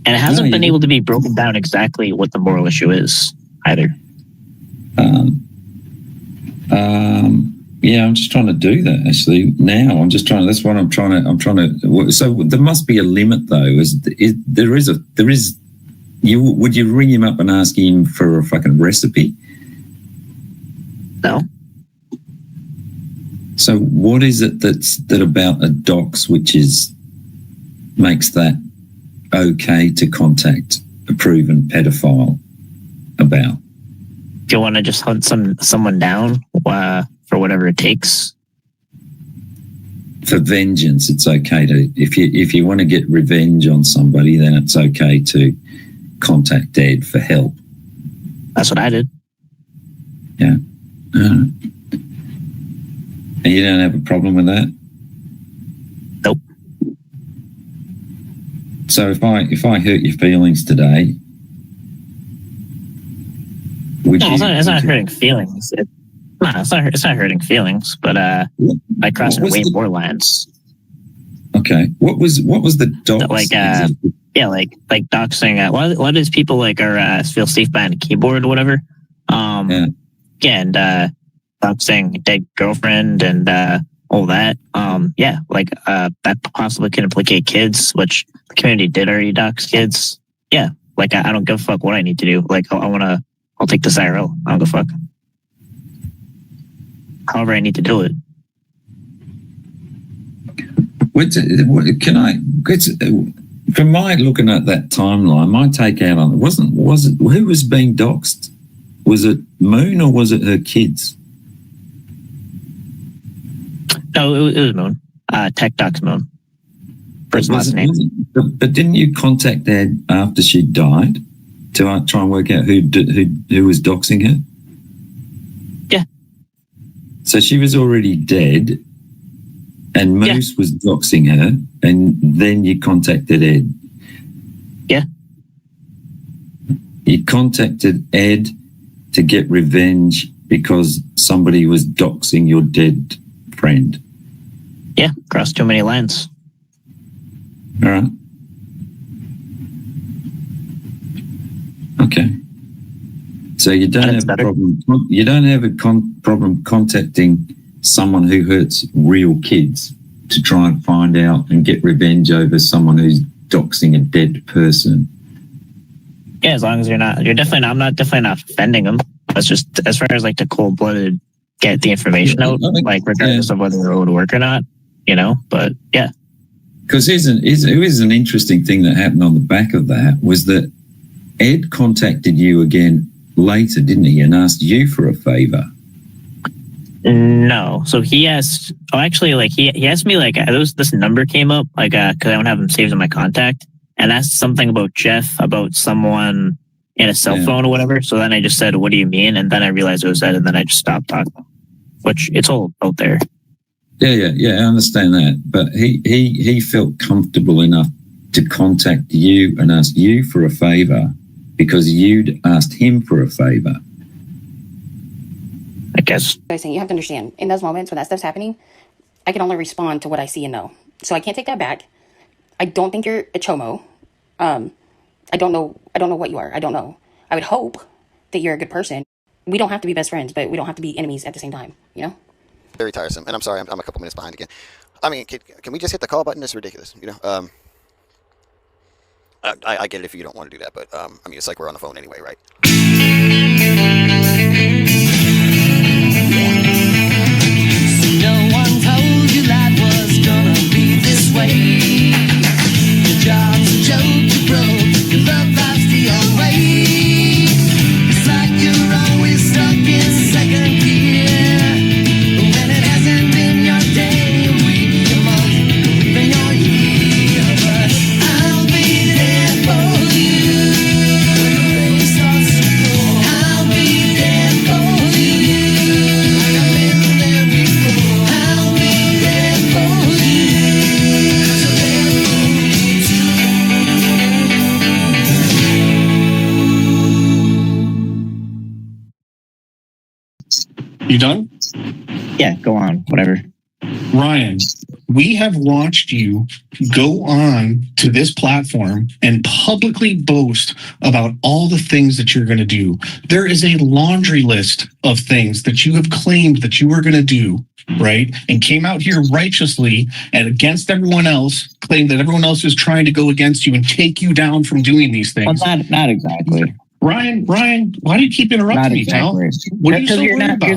And it hasn't been able to be broken down exactly what the moral issue is either. Yeah, I'm just trying to do that actually now. I'm just trying. That's what I'm trying to. So there must be a limit though. Would you ring him up and ask him for a fucking recipe? No. So what is it that about a dox which makes that okay to contact a proven pedophile about? Do you want to just hunt someone down for whatever it takes? For vengeance, it's okay to if you want to get revenge on somebody, then it's okay to contact Dad for help. That's what I did. Yeah. And you don't have a problem with that? Nope. So if I hurt your feelings today, it's not hurting feelings. It's not hurting feelings, but I crossed way more lines. Okay. What was the dox? Like doxing. A lot of these people feel safe behind a keyboard or whatever. And doxing dead girlfriend and all that. That possibly could implicate kids, which the community did already dox kids. Yeah, I don't give a fuck what I need to do. I'll take this IRL. I don't give a fuck. However I need to do it. From my looking at that timeline, my take out on it wasn't who was being doxed? Was it Moon or was it her kids? No, it was Moon. Tech dox Moon. First last name. But didn't you contact Dad after she died to try and work out who was doxing her? Yeah. So she was already dead, and Moose was doxing her, and then you contacted Ed. Yeah. You contacted Ed to get revenge because somebody was doxing your dead friend. Yeah, crossed too many lines. All right. Okay. So you don't have a problem. You don't have a problem contacting someone who hurts real kids to try and find out and get revenge over someone who's doxing a dead person. Yeah, as long as I'm definitely not offending them. That's just as far as the cold-blooded get the information out, regardless of whether it would work or not, but yeah. Because here's an interesting thing that happened on the back of that was that Ed contacted you again later, didn't he, and asked you for a favor? No. So he asked, he asked me, this number came up, because I don't have him saved in my contact, and asked something about Jeff, about someone in a cell phone or whatever. So then I just said, what do you mean? And then I realized it was that, and then I just stopped talking, which it's all out there. Yeah, I understand that. But he felt comfortable enough to contact you and ask you for a favor because you'd asked him for a favor. I guess. You have to understand, in those moments when that stuff's happening, I can only respond to what I see and know. So I can't take that back. I don't think you're a chomo. I don't know what you are. I don't know. I would hope that you're a good person. We don't have to be best friends, but we don't have to be enemies at the same time, Very tiresome. And I'm sorry, I'm a couple minutes behind again. I mean, can we just hit the call button? It's ridiculous, I get it if you don't want to do that, but it's like we're on the phone anyway, right? No one told you life was gonna be this way. Your job's a joke, you broke, your love life's the old way. It's like you're always stuck in second gear. When it hasn't been your day, your week, your month, then your year. But I'll be there for you. When the rain starts to pour, I'll be there for you. You done? Yeah, go on. Whatever. Ryan, we have watched you go on to this platform and publicly boast about all the things that you're going to do. There is a laundry list of things that you have claimed that you were going to do, right? And came out here righteously and against everyone else, claimed that everyone else is trying to go against you and take you down from doing these things. Well, not exactly. Ryan, why do you keep interrupting Not me, pal? exactly. What are you so Because worried about?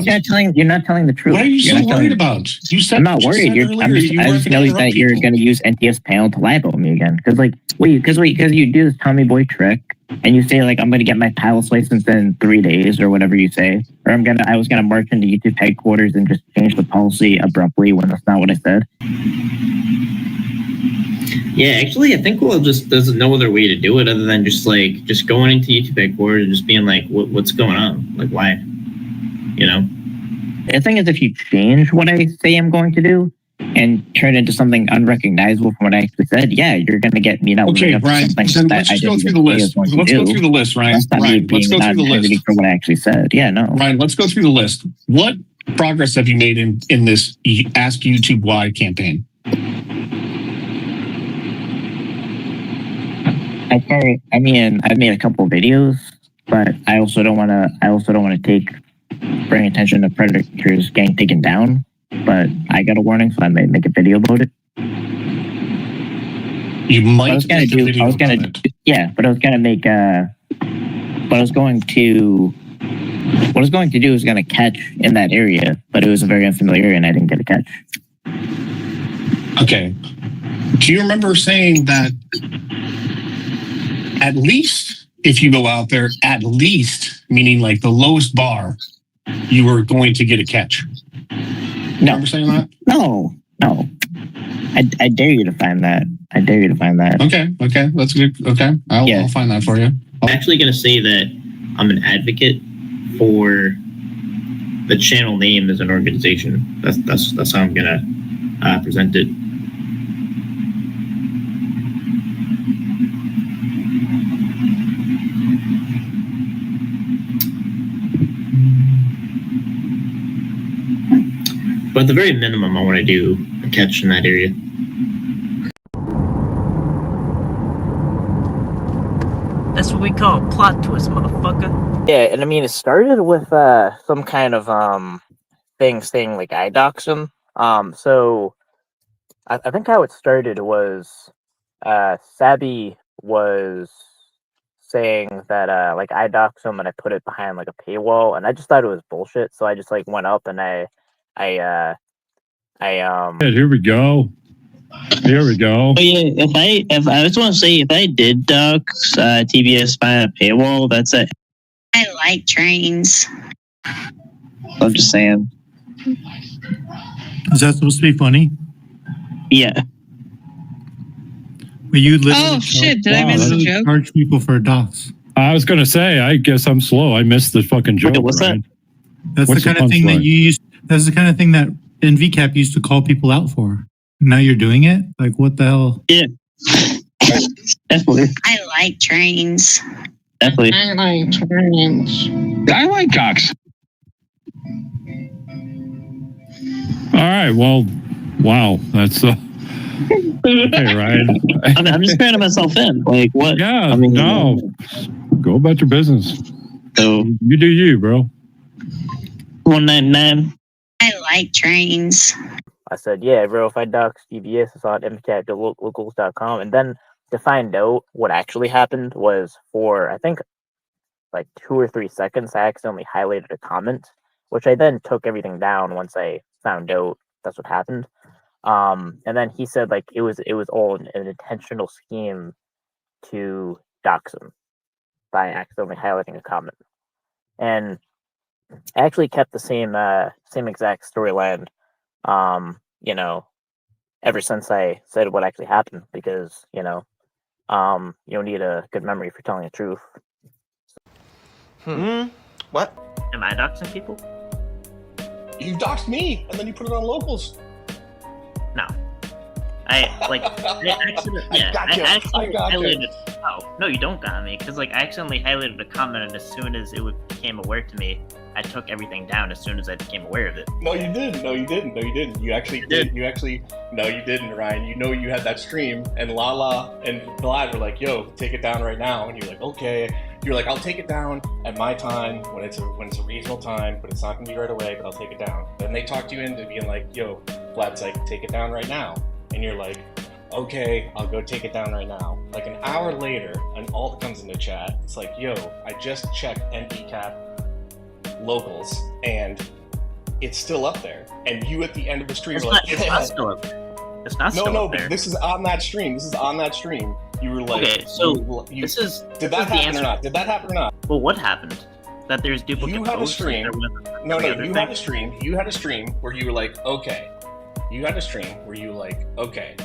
You're not telling the truth. What are you You're so not telling- worried about? You said I'm not you worried. said I earlier just you weren't know gonna that interrupt you're people. going to use NTS panel to lie about me again. Because you do this Tommy Boy trick, and you say like I'm going to get my pilot's license in 3 days or whatever you say, or I was going to march into YouTube headquarters and just change the policy abruptly when that's not what I said. Yeah, actually, I think there's no other way to do it other than just going into YouTube headquarters and just being like, what's going on? Like, why? You know? The thing is, if you change what I say I'm going to do and turn it into something unrecognizable from what I actually said, yeah, you're going to get me out. Okay, Ryan, then let's just go through the list. Let's go through the list, Ryan. Ryan, let's go through the list. For what I actually said. Yeah, no. Ryan, let's go through the list. What progress have you made in this Ask YouTube Why campaign? I've made a couple of videos, but I also don't want to bring attention to predators getting taken down. But I got a warning, so I might make a video about it. You might make a video about it. Yeah, but I was gonna make what I was going to do is gonna catch in that area, but it was a very unfamiliar area and I didn't get a catch. Okay. Do you remember saying that at least if you go out there, at least, meaning like the lowest bar, you were going to get a catch? No. Remember saying that? No. I dare you to find that. Okay, that's good. Okay, I'll find that for you. I'm actually going to say that I'm an advocate for the channel name as an organization. That's how I'm going to present it. But at the very minimum, I want to do a catch in that area. That's what we call a plot twist, motherfucker. Yeah, and I mean it started with some kind of thing saying like I dox him. So I think how it started was Sabby was saying that like I dox him and I put it behind like a paywall, and I just thought it was bullshit. So I just like went up and I Here we go. Oh yeah, if I just want to say if I did dox TBS behind a paywall, that's it. I like trains. I'm just saying. Is that supposed to be funny? Yeah. But you literally Oh shit! Did I miss the joke? charge people for docs. I was going to say, I guess I'm slow. I missed the fucking joke. Wait, what's Ryan. That's What's the kind of thing that you used. That's the kind of thing that NVCAP used to call people out for. Now you're doing it? Like, what the hell? Yeah. Definitely. I like trains. Definitely. I like trains. I like docs. All right. Well, wow. That's okay, Ryan. I'm just turning myself in. Like what? Yeah. I mean, no. Go about your business. So you do you, bro. 199. I like trains. I said, yeah, bro, if I dox DBS, it's on NVCAP.locals.com. And then to find out what actually happened was for, I think, like 2 or 3 seconds, I accidentally highlighted a comment, which I then took everything down once I found out that's what happened. And then he said, like, it was all an intentional scheme to dox him by accidentally highlighting a comment. And I actually kept the same exact storyline, ever since I said what actually happened, because, you don't need a good memory for telling the truth. What? Am I doxing people? You doxed me, and then you put it on locals. No. I accidentally, I got you. highlighted. Oh, no, you don't got me, because I accidentally highlighted a comment, and as soon as it became aware to me, I took everything down as soon as I became aware of it. No, you didn't. No, you didn't. No, you didn't. You actually did. You actually. No, you didn't, Ryan. You know you had that stream, and Lala and Vlad were like, "Yo, take it down right now," and you're like, "Okay." You're like, "I'll take it down at my time when it's a reasonable time, but it's not gonna be right away. But I'll take it down." Then they talked you into being like, "Yo," Vlad's like, "Take it down right now," and you're like, "Okay, I'll go take it down right now." Like an hour later, an alt comes into chat. It's like, "Yo, I just checked NVCAP locals, and it's still up there." And you at the end of the stream It's were not, like, it's not still up there. It's not still no, up there. but this is on that stream. This is on that stream. You were like, Okay, so did that happen or not? Did that happen or not? Well, what happened? That there's duplicate You had a posts, like stream. there was No, the other you thing? had a stream. You had a stream where you were like, okay. You had a stream where you were like, okay,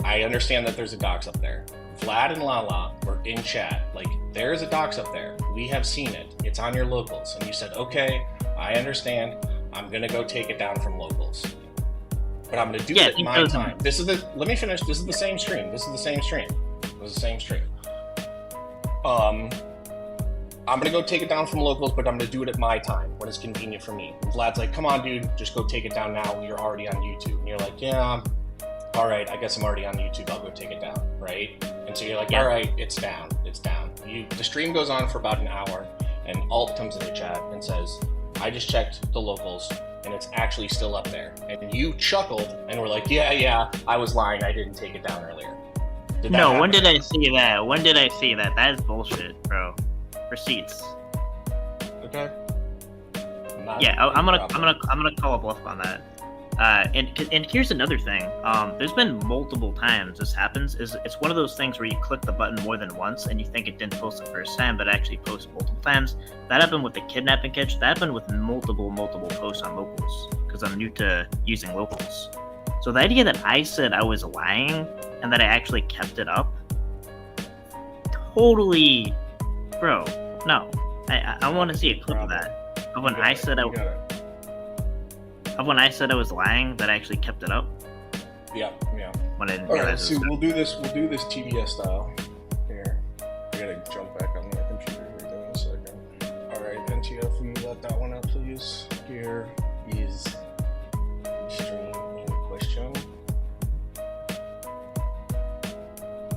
I understand that there's a docs up there. Vlad and Lala were in chat. Like, there's a docs up there. We have seen it. It's on your locals. And you said, okay, I understand. I'm going to go take it down from locals. But I'm going to do it at my time. Let me finish. This is the same stream. This is the same stream. I'm going to go take it down from locals, but I'm going to do it at my time when it's convenient for me. And Vlad's like, come on, dude, just go take it down now. You're already on YouTube. And you're like, yeah, all right, I guess I'm already on YouTube. I'll go take it down, right? And so you're like, all right, it's down. The stream goes on for about an hour, and Alt comes into chat and says, I just checked the locals, and it's actually still up there. And you chuckled and were like, yeah, I was lying. I didn't take it down earlier. No, when did I see that? When did I see that? That is bullshit, bro. Receipts. Okay. Yeah, I'm gonna call a bluff on that. And here's another thing. There's been multiple times this happens. It's one of those things where you click the button more than once and you think it didn't post the first time, but it actually posts multiple times. That happened with the kidnapping catch. That happened with multiple posts on locals because I'm new to using locals. So the idea that I said I was lying and that I actually kept it up, totally, bro. No, I want to see a clip of that. Of when I said I was lying, that I actually kept it up. Yeah. When I didn't All right, realize so it was we'll do this TBS style. Here, I gotta jump back on my computer here in a second. All right, NTF, will you let that one up, please? Here is the stream in question.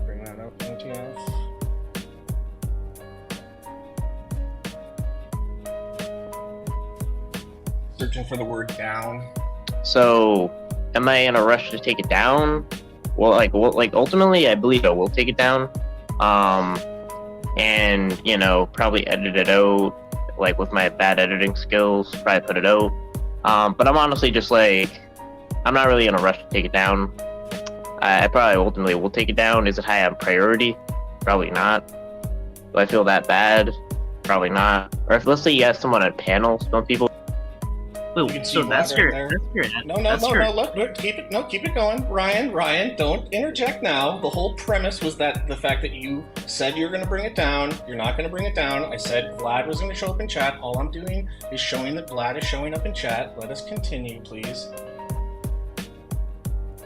Bring that up, NTF. Searching for the word down. So, am I in a rush to take it down? Well, ultimately, I believe I will take it down. And probably edit it out, like with my bad editing skills, probably put it out. But I'm honestly just like, I'm not really in a rush to take it down. I probably ultimately will take it down. Is it high on priority? Probably not. Do I feel that bad? Probably not. Or if, let's say you have someone on panel, some people. Wait, so that's your. No, look, keep it going. Ryan, don't interject now. The whole premise was that the fact that you said you're going to bring it down, you're not going to bring it down. I said Vlad was going to show up in chat. All I'm doing is showing that Vlad is showing up in chat. Let us continue, please.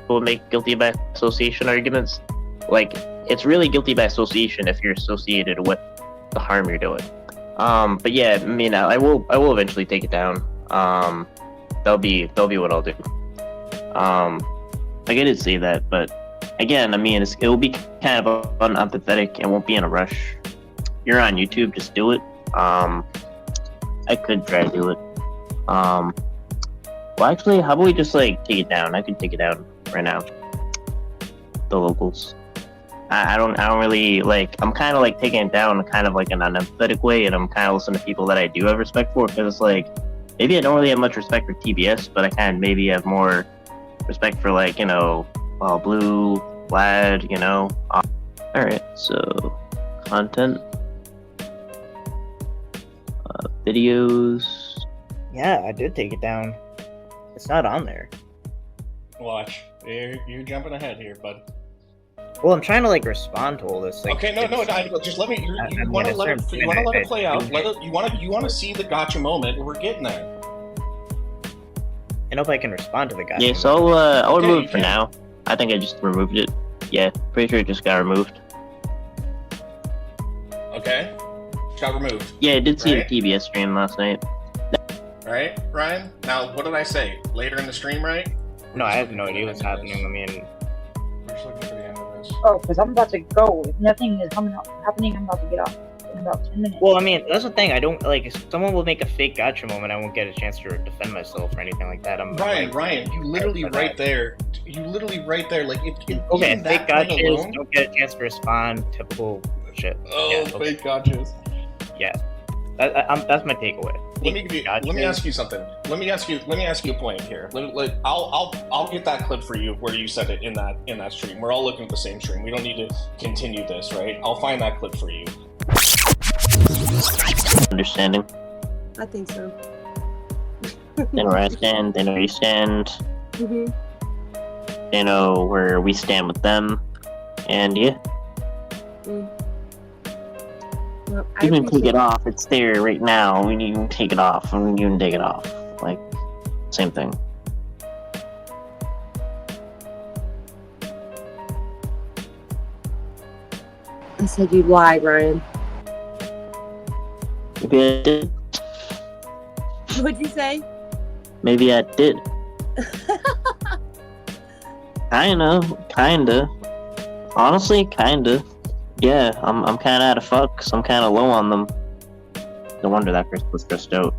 Will make guilty by association arguments. Like, it's really guilty by association if you're associated with the harm you're doing. But yeah, I mean, I will eventually take it down. That'll be what I'll do. Like, I did say that, but again, I mean, it will be kind of unempathetic and won't be in a rush. You're on YouTube, just do it. I could try to do it. Well, actually, how about we just take it down? I could take it down right now. The locals. I don't really I'm kind of taking it down kind of like an unempathetic way, and I'm kind of listening to people that I do have respect for, because it's like, maybe I don't really have much respect for TBS, but I kind of maybe have more respect for Blue, Vlad, Alright, so content, videos. Yeah, I did take it down. It's not on there. Watch. You're jumping ahead here, bud. Well, I'm trying to respond to all this. Okay, no, just let me. You want to let it play out. You want to see the gotcha moment, and we're getting there. I know if I can respond to the gotcha. Yeah, so I'll remove it for now. I think I just removed it. Yeah, pretty sure it just got removed. Okay, got removed. Yeah, I did see the TBS stream last night. right, Ryan? Now, what did I say? Later in the stream, right? No, I have no idea what's happening. I mean, we're just looking for the end of this. Oh, because I'm about to go. If nothing is happening, I'm about to get off in about 10 minutes. well, I mean, that's the thing. I don't like if someone will make a fake gotcha moment. I won't get a chance to defend myself or anything like that. Ryan, you literally right there. You literally right there. Like, Okay, even fake that thing gotchas alone- don't get a chance to respond. Typical shit. Oh, Yeah, okay. fake gotchas. Yeah, that's my takeaway. Let me ask you something. Let me ask you a point here. I'll get that clip for you where you said it in that stream. We're all looking at the same stream. We don't need to continue this, right? I'll find that clip for you. Understanding. I think so. They know where I stand. They know where you stand. Mhm. They know where we stand with them. And yeah, Well, I you can take appreciate it off. It's there right now. When you can take it off, and you can take it off. Like, same thing. I said you'd lie, Ryan. Maybe I did. What'd you say? Maybe I did. Kinda. Honestly, kinda. Yeah, I'm kinda out of fucks. I'm kinda low on them. No wonder that person was stressed out.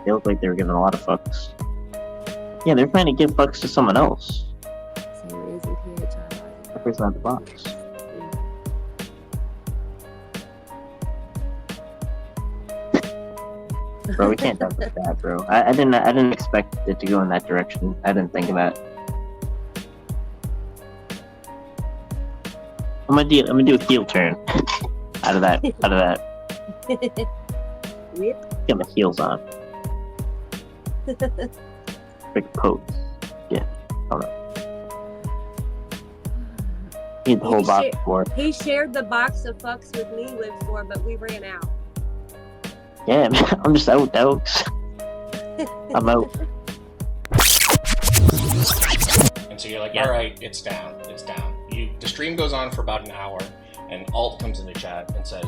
They looked like they were giving a lot of fucks. Yeah, they're trying to give fucks to someone else. That person at the box. Bro, we can't talk about that, bro. I didn't expect it to go in that direction. I didn't think of that. I'm gonna do a heel turn out of that. Yep. Get my heels on. Big pose. Yeah. Hold on. Need the whole box for. He shared the box of fucks with me, Live For, but we ran out. Yeah, man, I'm just out, dogs. I'm out. And so you're like, all right, it's down. The stream goes on for about an hour, and Alt comes into chat and says,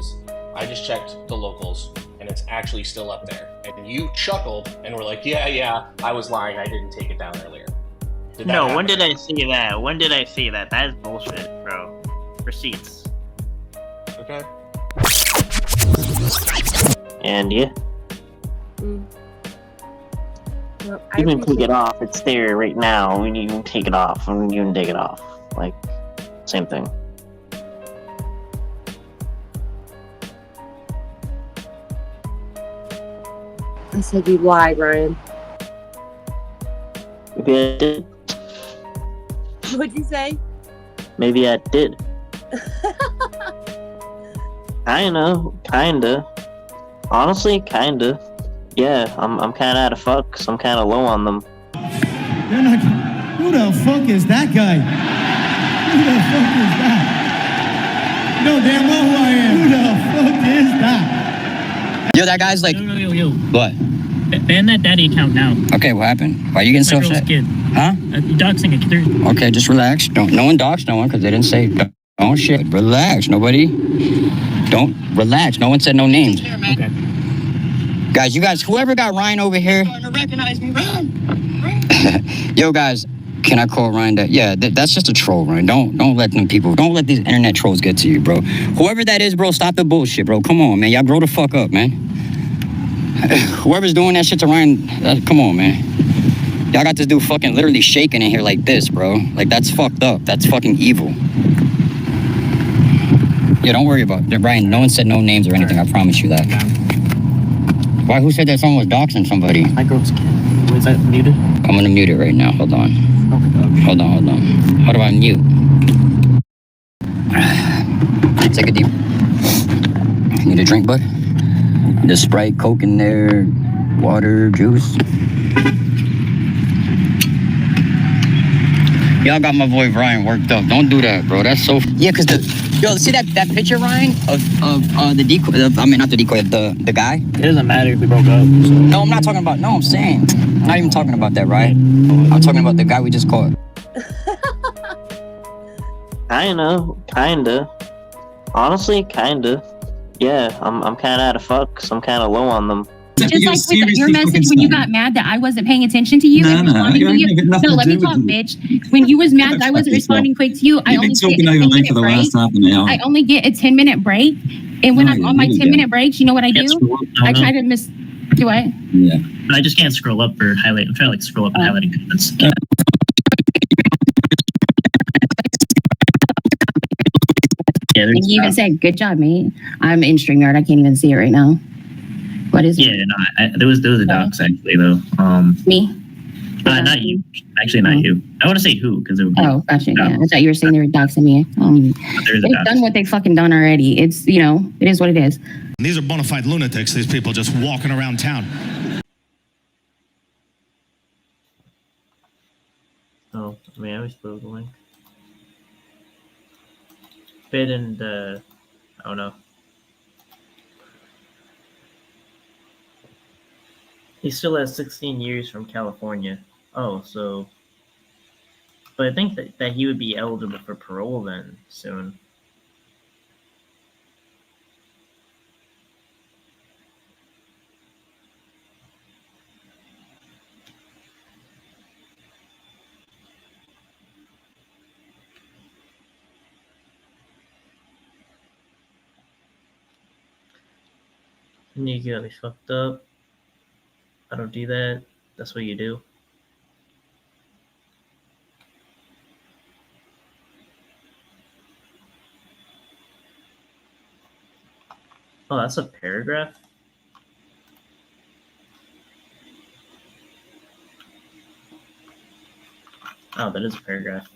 I just checked the locals, and it's actually still up there. And you chuckled and were like, yeah, I was lying. I didn't take it down earlier. No, when did I see that? When did I see that? That is bullshit, bro. Receipts. Okay. And yeah, Well, you can take it off. It's there right now. When you can take it off, and you can take it off. Like, same thing. I said you'd lie, Ryan. Maybe I did. What'd you say? Maybe I did. Kinda. Honestly, kinda. Yeah, I'm kinda out of fucks. I'm kinda low on them. They're not. Who the fuck is that guy? Who the fuck is that? You know damn well who I am. Who the fuck is that? Yo, that guy's like. Yo. What? Ban that daddy account now. Okay, what happened? Why are you getting so That girl's upset? kid. Huh? Doxing a kid. Okay, just relax. No one doxed no one because they didn't say. Don't shit. Relax. Nobody. Don't relax. No one said no names. Okay. Guys, you guys, whoever got Ryan over here. Recognize me, run! Yo, guys, can I call Ryan that? Yeah, that's just a troll, Ryan. Don't let them people. Don't let these internet trolls get to you, bro. Whoever that is, bro, stop the bullshit, bro. Come on, man. Y'all grow the fuck up, man. Whoever's doing that shit to Ryan, come on, man. Y'all got this dude fucking literally shaking in here like this, bro. Like, that's fucked up. That's fucking evil. Yeah, don't worry about it. Ryan, no one said no names or anything. I promise you that. Why? Who said that someone was doxing somebody? My girl's kid. Was that muted? I'm gonna mute it right now. Hold on. Hold on. How do I mute? Take a deep. Need a drink, bud? The Sprite, Coke in there, water, juice. Y'all got my boy Ryan worked up. Don't do that, bro. That's so. Yeah, cause yo, see that picture, Ryan, of the decoy. I mean, not the decoy, the guy. It doesn't matter if we broke up. So. No, I'm not talking about. No, I'm saying. I'm not even talking about that, right? I'm talking about the guy we just caught. Kinda. Honestly, kinda. Yeah, I'm kinda out of fucks. I'm kinda low on them. just like with your message when you got mad that I wasn't paying attention to you and responding to you. No, let me talk, bitch. When you was mad that I wasn't responding quick to you, I only get a 10-minute break. I only get a 10-minute break. And when I'm on my 10-minute breaks, you know what I do? I try to do what? Yeah. But I just can't scroll up or highlight. I'm trying to like scroll up and highlighting comments. Yeah, and you even said, "Good job, mate." I'm in StreamYard. I can't even see it right now. What is it? Yeah, no, there was a docs actually though. Me? Not you. Actually, not you. I want to say who because it would be. Oh, gotcha. Yeah, I thought you were saying they were doxing me. They've done what they fucking done already. It's it is what it is. These are bona fide lunatics. These people just walking around town. Oh, I mean, I always throw the link. Fit and I don't know. He still has 16 years from California. Oh, so. But I think that he would be eligible for parole then soon. You got me fucked up. I don't do that. That's what you do. Oh, that's a paragraph? Oh, that is a paragraph.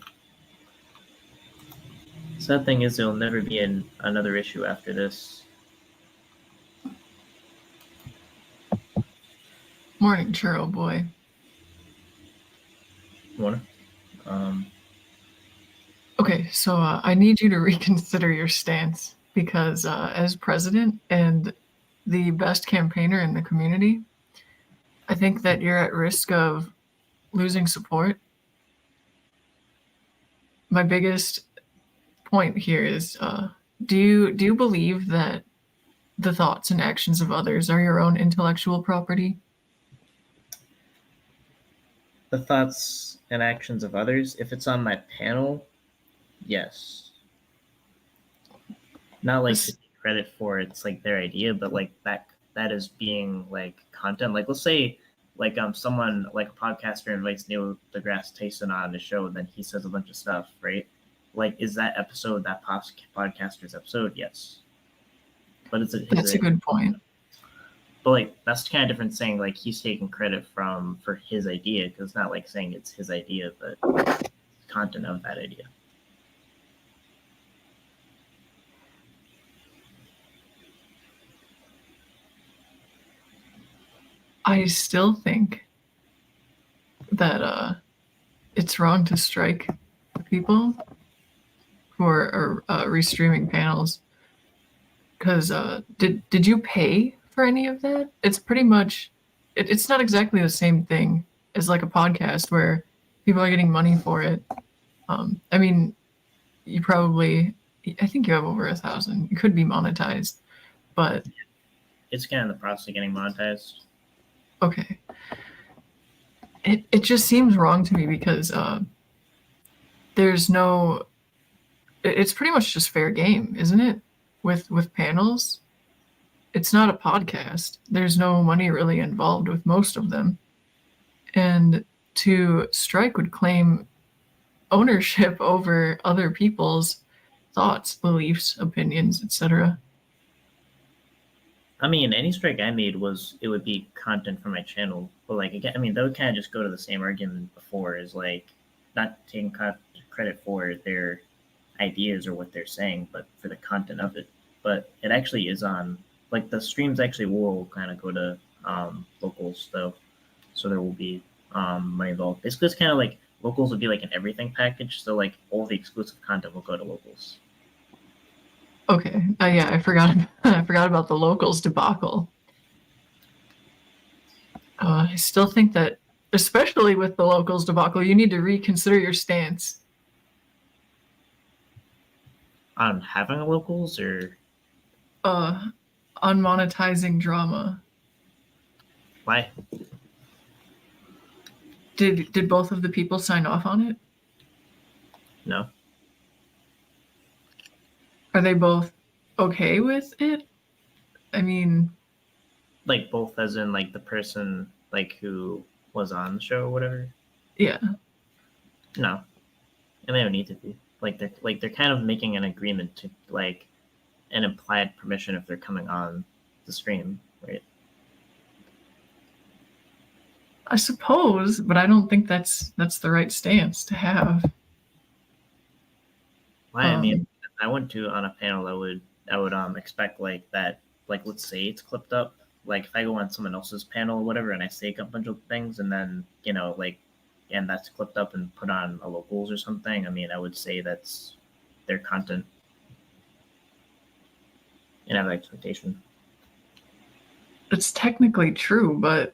Sad thing is there'll never be another issue after this. Morning, churro boy. Wanna? Okay, so I need you to reconsider your stance because as president and the best campaigner in the community, I think that you're at risk of losing support. My biggest point here is, do you believe that the thoughts and actions of others are your own intellectual property? The thoughts and actions of others, if it's on my panel, yes. Not like to take credit for it's like their idea, but like that is being like content. Like let's say like someone like a podcaster invites Neil deGrasse Tyson on the show, and then he says a bunch of stuff, right? Like is that episode that podcaster's episode? Yes. But that's a good point. But like that's kind of different saying like he's taking credit for his idea, because it's not like saying it's his idea, but content of that idea. I still think that it's wrong to strike people who are restreaming panels. Because did you pay for any of that? It's pretty much it's not exactly the same thing as like a podcast where people are getting money for it. I mean, you probably I think you have over 1,000. You could be monetized, but it's kind of in the process of getting monetized. Okay. It just seems wrong to me because there's no. It's pretty much just fair game, isn't it? With panels, it's not a podcast. There's no money really involved with most of them, and to strike would claim ownership over other people's thoughts, beliefs, opinions, etc. I mean, any strike I made it would be content for my channel. But like again, I mean, that would kind of just go to the same argument before, is like not taking credit for their ideas or what they're saying, but for the content of it. But it actually is on like the streams actually will kind of go to locals though, so there will be money involved. Basically, it's kind of like locals would be like an everything package. So like all the exclusive content will go to locals. Okay. Yeah, I forgot about the locals debacle. I still think that, especially with the locals debacle, you need to reconsider your stance. On having locals or? On monetizing drama. Why? Did both of the people sign off on it? No. Are they both okay with it? I mean, Like both, as in like the person like who was on the show or whatever. yeah. No, and they don't need to be. They're kind of making an agreement to like an implied permission if they're coming on the stream, right? I suppose, but I don't think that's the right stance to have. Why? I mean, if I went to on a panel, I would expect like that, like let's say it's clipped up. Like if I go on someone else's panel or whatever and I say a bunch of things and then, you know, like, and that's clipped up and put on a locals or something, I mean, I would say that's their content and have an expectation. It's technically true, but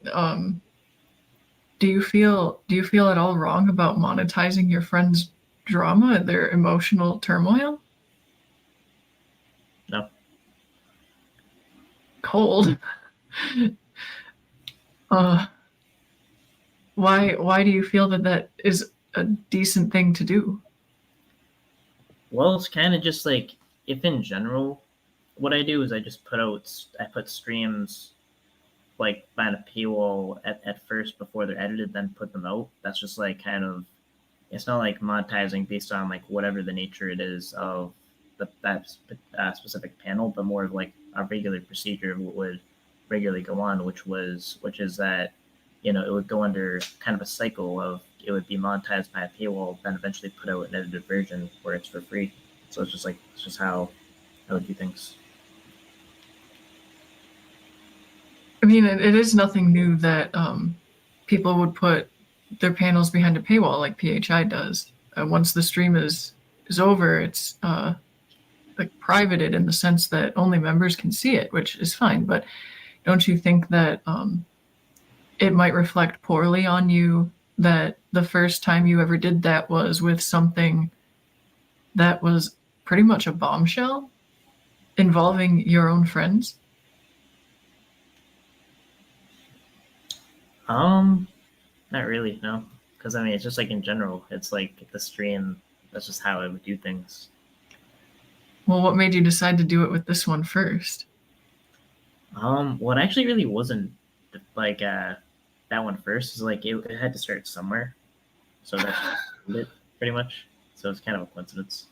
do you feel at all wrong about monetizing your friend's drama, their emotional turmoil? No. Cold. Why do you feel that is a decent thing to do? Well, it's kind of just like, if in general, what I do is I put streams like behind a paywall at first before they're edited, then put them out. That's just like kind of, it's not like monetizing based on like whatever the nature it is of that specific panel, but more of like a regular procedure of what would regularly go on, which is that, you know, it would go under kind of a cycle of, it would be monetized by a paywall, then eventually put out an edited version where it's for free. So it's just how I would do things. I mean, it is nothing new that people would put their panels behind a paywall like PHI does. Once the stream is over, it's like privated in the sense that only members can see it, which is fine. But don't you think that it might reflect poorly on you that the first time you ever did that was with something that was pretty much a bombshell involving your own friends? Not really, no. Because I mean, it's just like in general, it's like the stream, that's just how I would do things. Well, what made you decide to do it with this one first? Well, it actually really wasn't like that one first. Is like it had to start somewhere, so that's it pretty much. So it's kind of a coincidence.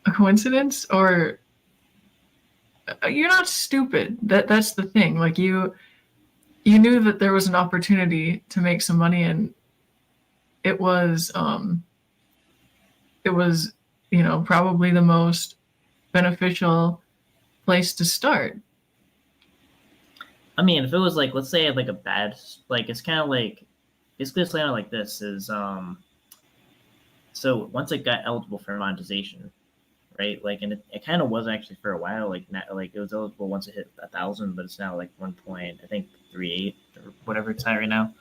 A coincidence, or you're not stupid. That's the thing. Like you knew that there was an opportunity to make some money, and it was you know, probably the most beneficial place to start. I mean, if it was like, let's say like a bad, like it's kind of like, basically it's kind of like this is, so once it got eligible for monetization, right? Like, and it kind of was actually for a while, like it was eligible once it hit 1,000, but it's now like 1.38 or whatever it's at right now.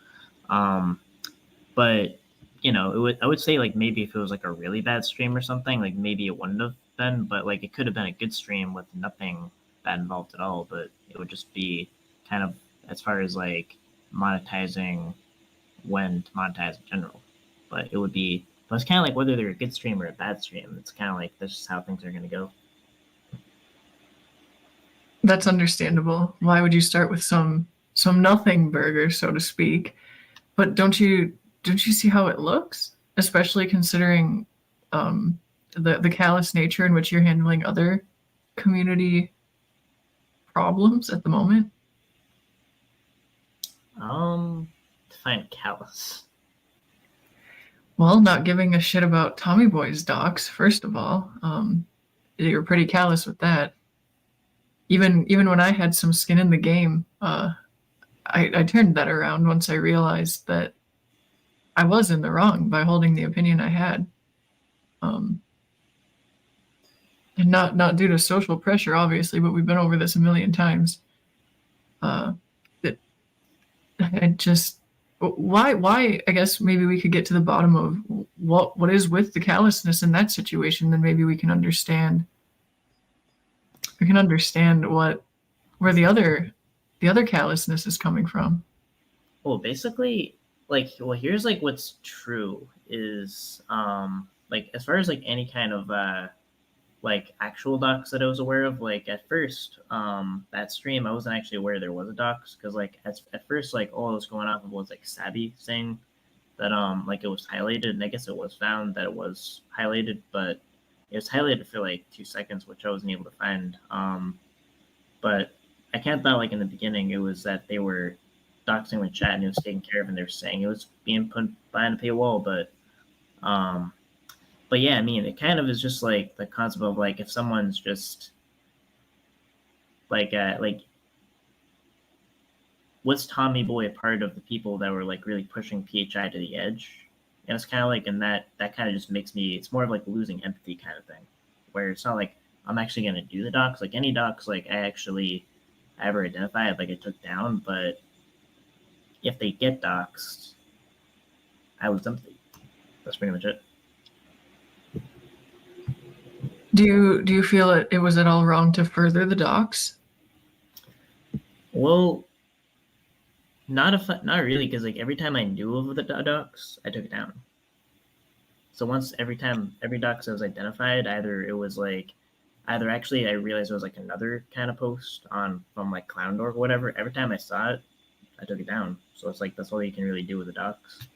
But you know, I would say like maybe if it was like a really bad stream or something, like maybe it wouldn't have been, but like it could have been a good stream with nothing bad involved at all. But it would just be kind of, as far as like monetizing, when to monetize in general. But it would be, but it's kind of like whether they're a good stream or a bad stream. It's kind of like that's just how things are going to go. That's understandable. Why would you start with some nothing burger, so to speak? But don't you see how it looks, especially considering the callous nature in which you're handling other community problems at the moment? Define callous. Well, not giving a shit about Tommy Boy's docs, first of all. You're pretty callous with that. Even when I had some skin in the game, I turned that around once I realized that I was in the wrong by holding the opinion I had. And not due to social pressure, obviously, but we've been over this a million times. Why, I guess maybe we could get to the bottom of what is with the callousness in that situation, then maybe we can understand where the other the other callousness is coming from. Well, basically, like, well, here's like what's true is like as far as like any kind of like actual docs that I was aware of, like at first that stream I wasn't actually aware there was a docs, because like at first like all that was going on was like Sabby saying that like it was highlighted, and I guess it was found that it was highlighted, but it was highlighted for like 2 seconds, which I wasn't able to find. But I can't thought like in the beginning it was that they were doxing the chat and it was taken care of, and they were saying it was being put behind a paywall. But yeah, I mean, it kind of is just like the concept of like if someone's just like was Tommy Boy a part of the people that were like really pushing PHI to the edge? And it's kind of like, and that kind of just makes me, it's more of like losing empathy kind of thing, where it's not like I'm actually going to do the docs. Like any docs, like I ever identified, like I took down, but if they get doxed, I lose empathy. That's pretty much it. Do you feel it was at all wrong to further the docs? Well, not really, because like every time I knew of the docs, I took it down. So every docs that was identified, either actually I realized it was like another kind of post from like Clown Dork or whatever. Every time I saw it, I took it down. So it's like that's all you can really do with the docs.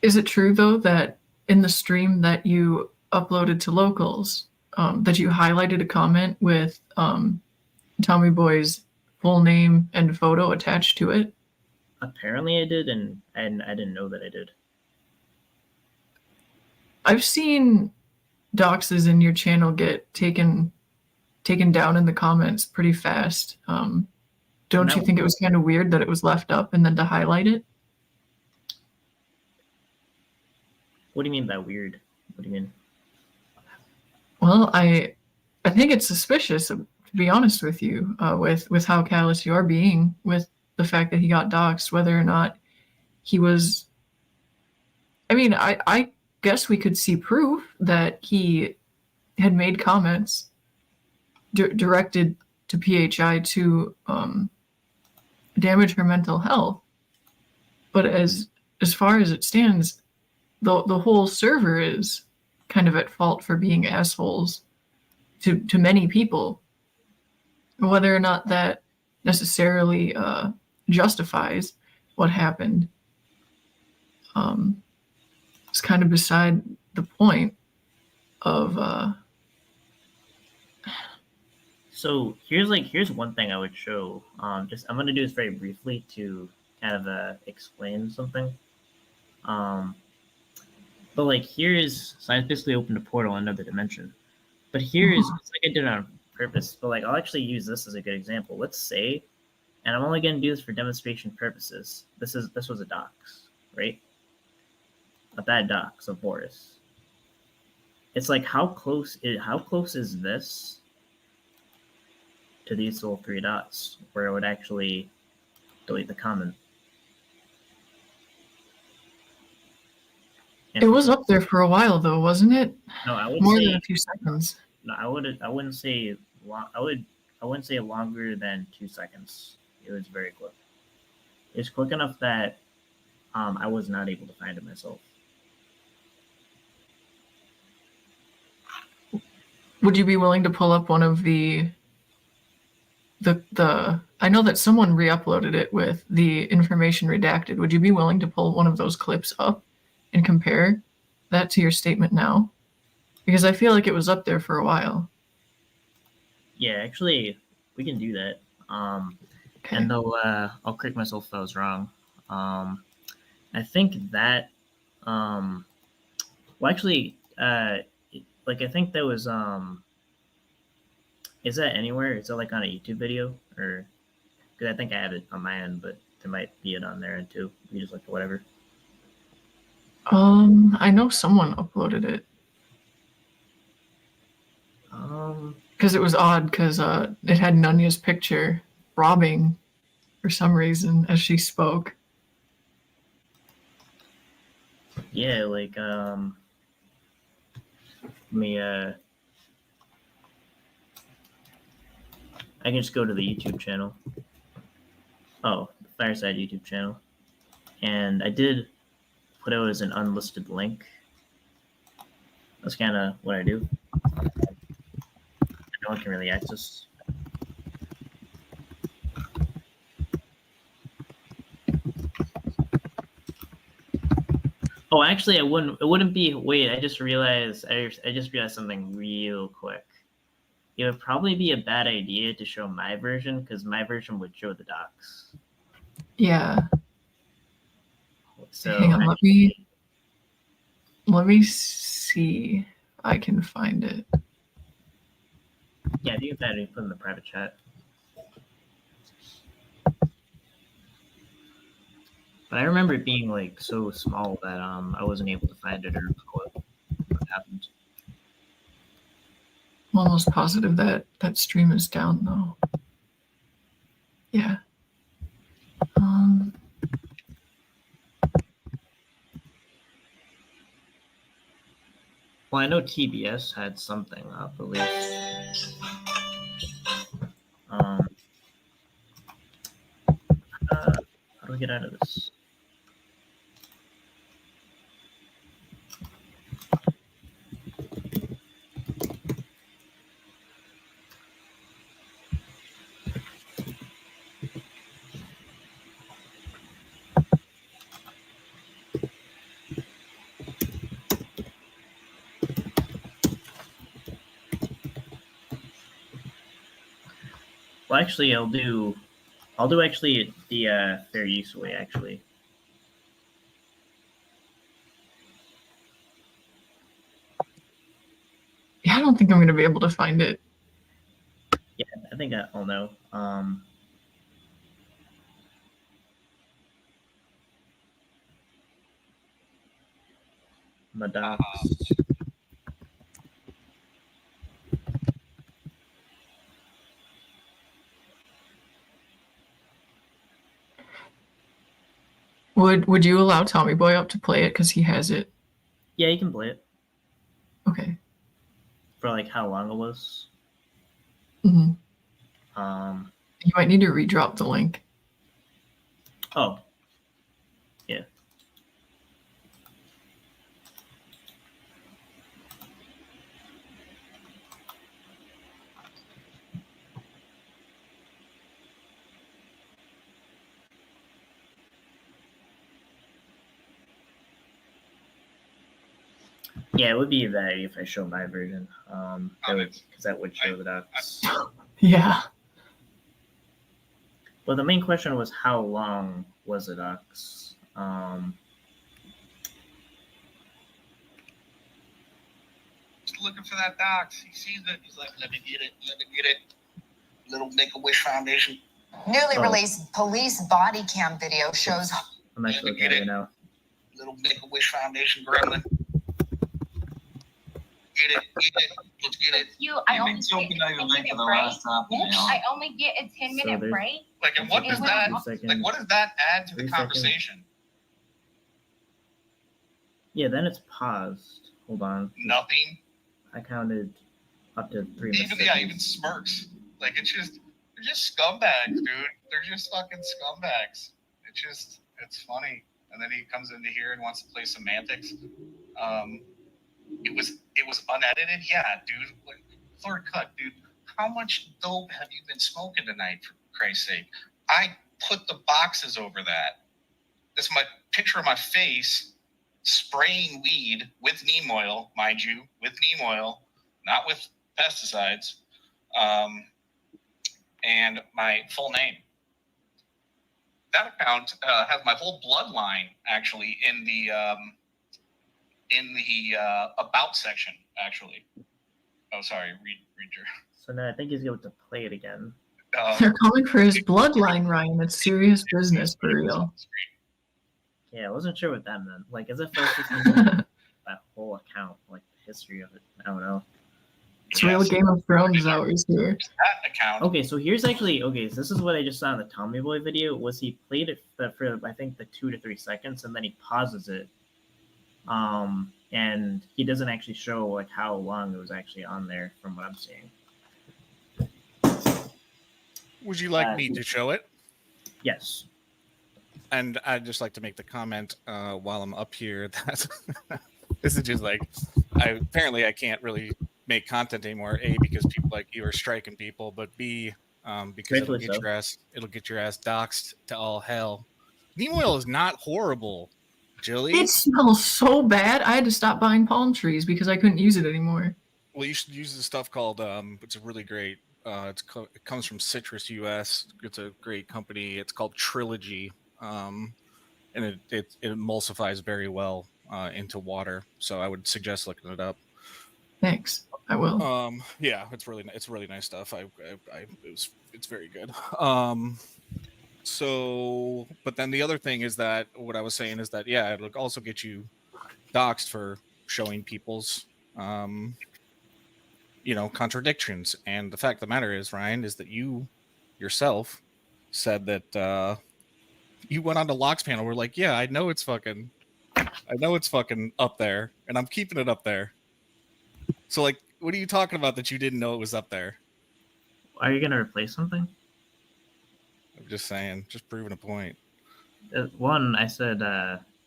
Is it true though that in the stream that you uploaded to locals, that you highlighted a comment with Tommy Boy's full name and photo attached to it? Apparently I did, and I didn't know that I did. I've seen doxes in your channel get taken down in the comments pretty fast. Don't you think it was kind of weird that it was left up and then to highlight it? What do you mean by weird? What do you mean? Well, I think it's suspicious, to be honest with you, with how callous you are being with the fact that he got doxxed, whether or not he was. I mean, I guess we could see proof that he had made comments directed to PHI to damage her mental health. But as far as it stands, the whole server is kind of at fault for being assholes to many people. Whether or not that necessarily justifies what happened is kind of beside the point of. So here's one thing I would show. I'm gonna do this very briefly to kind of explain something. But like so I basically opened a portal in another dimension. But it's like I did it on purpose. But like I'll actually use this as a good example. Let's say, and I'm only gonna do this for demonstration purposes. This was a dox, right? A bad dox of Boris. It's like how close is this to these little 3 dots where it would actually delete the comment? It was up there for a while though, wasn't it? No, I would more say, than a few seconds. No, I wouldn't say I wouldn't say longer than 2 seconds. It was very quick. It's quick enough that I was not able to find it myself. Would you be willing to pull up one of the I know that someone re-uploaded it with the information redacted. Would you be willing to pull one of those clips up and compare that to your statement now? Because I feel like it was up there for a while. Yeah, actually, we can do that. Okay. And I'll correct myself if I was wrong. I think that, well, actually, like I think that was, is that anywhere? Is that like on a YouTube video, or? Because I think I have it on my end, but there might be it on their end too. You just look at whatever. I know someone uploaded it. Because it was odd, because it had Nunya's picture robbing for some reason as she spoke. Yeah, like let me I can just go to the YouTube channel. Oh, the Fireside YouTube channel. And I did put out as an unlisted link. That's kind of what I do. No one can really access. Oh, actually, I wouldn't. It wouldn't be. Wait, I just realized. I just realized something real quick. It would probably be a bad idea to show my version because my version would show the docs. Yeah. So hang on, let me see. I can find it. Yeah, if you can find it, you can put it in the private chat. But I remember it being like so small that I wasn't able to find it or recall what happened. I'm almost positive that that stream is down though. Yeah. Well, I know TBS had something up at least. How do we get out of this? Well, actually, I'll do actually the fair use way, actually. Yeah, I don't think I'm going to be able to find it. Yeah, I think I'll know. My docs. Would you allow Tommy Boy up to play it because he has it? Yeah, you can play it. Okay. For like how long it was. Mm-hmm. You might need to redrop the link. Oh. Yeah. Yeah, it would be that if I show my version. Because that would show the docs. Yeah. Well, the main question was how long was the docs? Just looking for that docs. He sees it. He's like, let me get it. Let me get it. Little Make-A-Wish Foundation. Newly released police body cam video shows. I'm actually looking at it now. Little Make-A-Wish Foundation gremlin. Get it. Let's get it. I only get a 10-minute break. I only get a 10-minute break. Like, and what does that? Like, what does that add to the conversation? Yeah, then it's paused. Hold on. Nothing. I counted up to 3 minutes. Even smirks. Like, they're just scumbags, dude. They're just fucking scumbags. It's funny. And then he comes into here and wants to play semantics. It was unedited. Yeah, dude. Like, third cut, dude. How much dope have you been smoking tonight, for Christ's sake? I put the boxes over that. That's my picture of my face spraying weed with neem oil, mind you, with neem oil, not with pesticides, and my full name. That account has my whole bloodline actually in the about section, actually. Oh, sorry, read your. So now I think he's going to play it again. They're calling for his bloodline, Ryan. It's serious business for real. Yeah, I wasn't sure what that meant. Like, as if I was just using that whole account, like the history of it. I don't know. It's real Game of Thrones hours here. That account. Okay, so here's actually so this is what I just saw in the Tommy Boy video. Was he played it for I think the 2 to 3 seconds, and then he pauses it. And he doesn't actually show like how long it was actually on there from what I'm seeing. Would you like me to show it? Yes. And I'd just like to make the comment while I'm up here that this is just like, apparently I can't really make content anymore. A, because people like you are striking people, but B, because it'll get your ass doxxed to all hell. Neem oil is not horrible, Jilly. It smells so bad. I had to stop buying palm trees because I couldn't use it anymore. Well, you should use this stuff called. It's a really great. It comes from Citrus US. It's a great company. It's called Trilogy, and it emulsifies very well into water. So I would suggest looking it up. Thanks, I will. Yeah, it's really nice stuff. It's very good. So, but then the other thing is that what I was saying is that yeah, it'll also get you doxxed for showing people's contradictions. And the fact of the matter is, Ryan, is that you yourself said that you went on the locks panel. We're like, yeah, I know it's fucking up there, and I'm keeping it up there. So, like, what are you talking about that you didn't know it was up there? Are you gonna replace something? I'm just saying, just proving a point. One, I said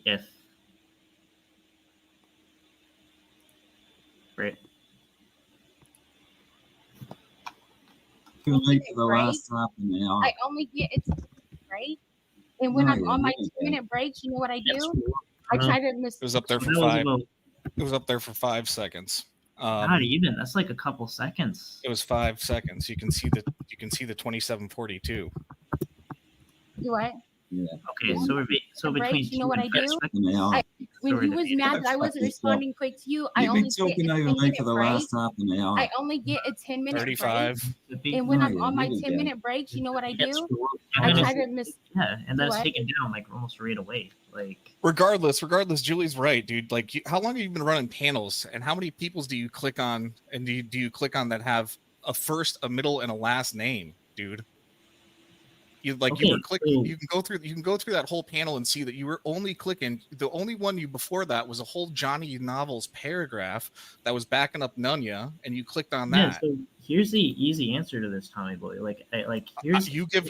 if. Right. I only get it's right. And when I'm on my 2-minute breaks, you know what I do? I try to miss. It was up there for 5. It was up there for 5 seconds. Not even. That's like a couple seconds. It was 5 seconds. You can see the 2742. Do what? Yeah. Okay, so between you know what I do? When Sorry you was mad that I wasn't responding quick to you, I You've only been talking get a over me 10-minute for the break. last half an hour. I only get a 10-minute 35. break. And when I'm on my 10-minute breaks, you know what I do? I try to miss. Yeah, and then it's What? taken down like almost right away. Like Regardless, Julie's right, dude. Like, how long have you been running panels, and how many peoples do you click on, and do you click on that have a first, a middle, and a last name, dude? You like you were clicking. You can go through that whole panel and see that you were only clicking. The only one you before that was a whole Johnny Novels paragraph that was backing up Nunya, and you clicked on that. Yeah, so here's the easy answer to this, Tommy boy. Here's you give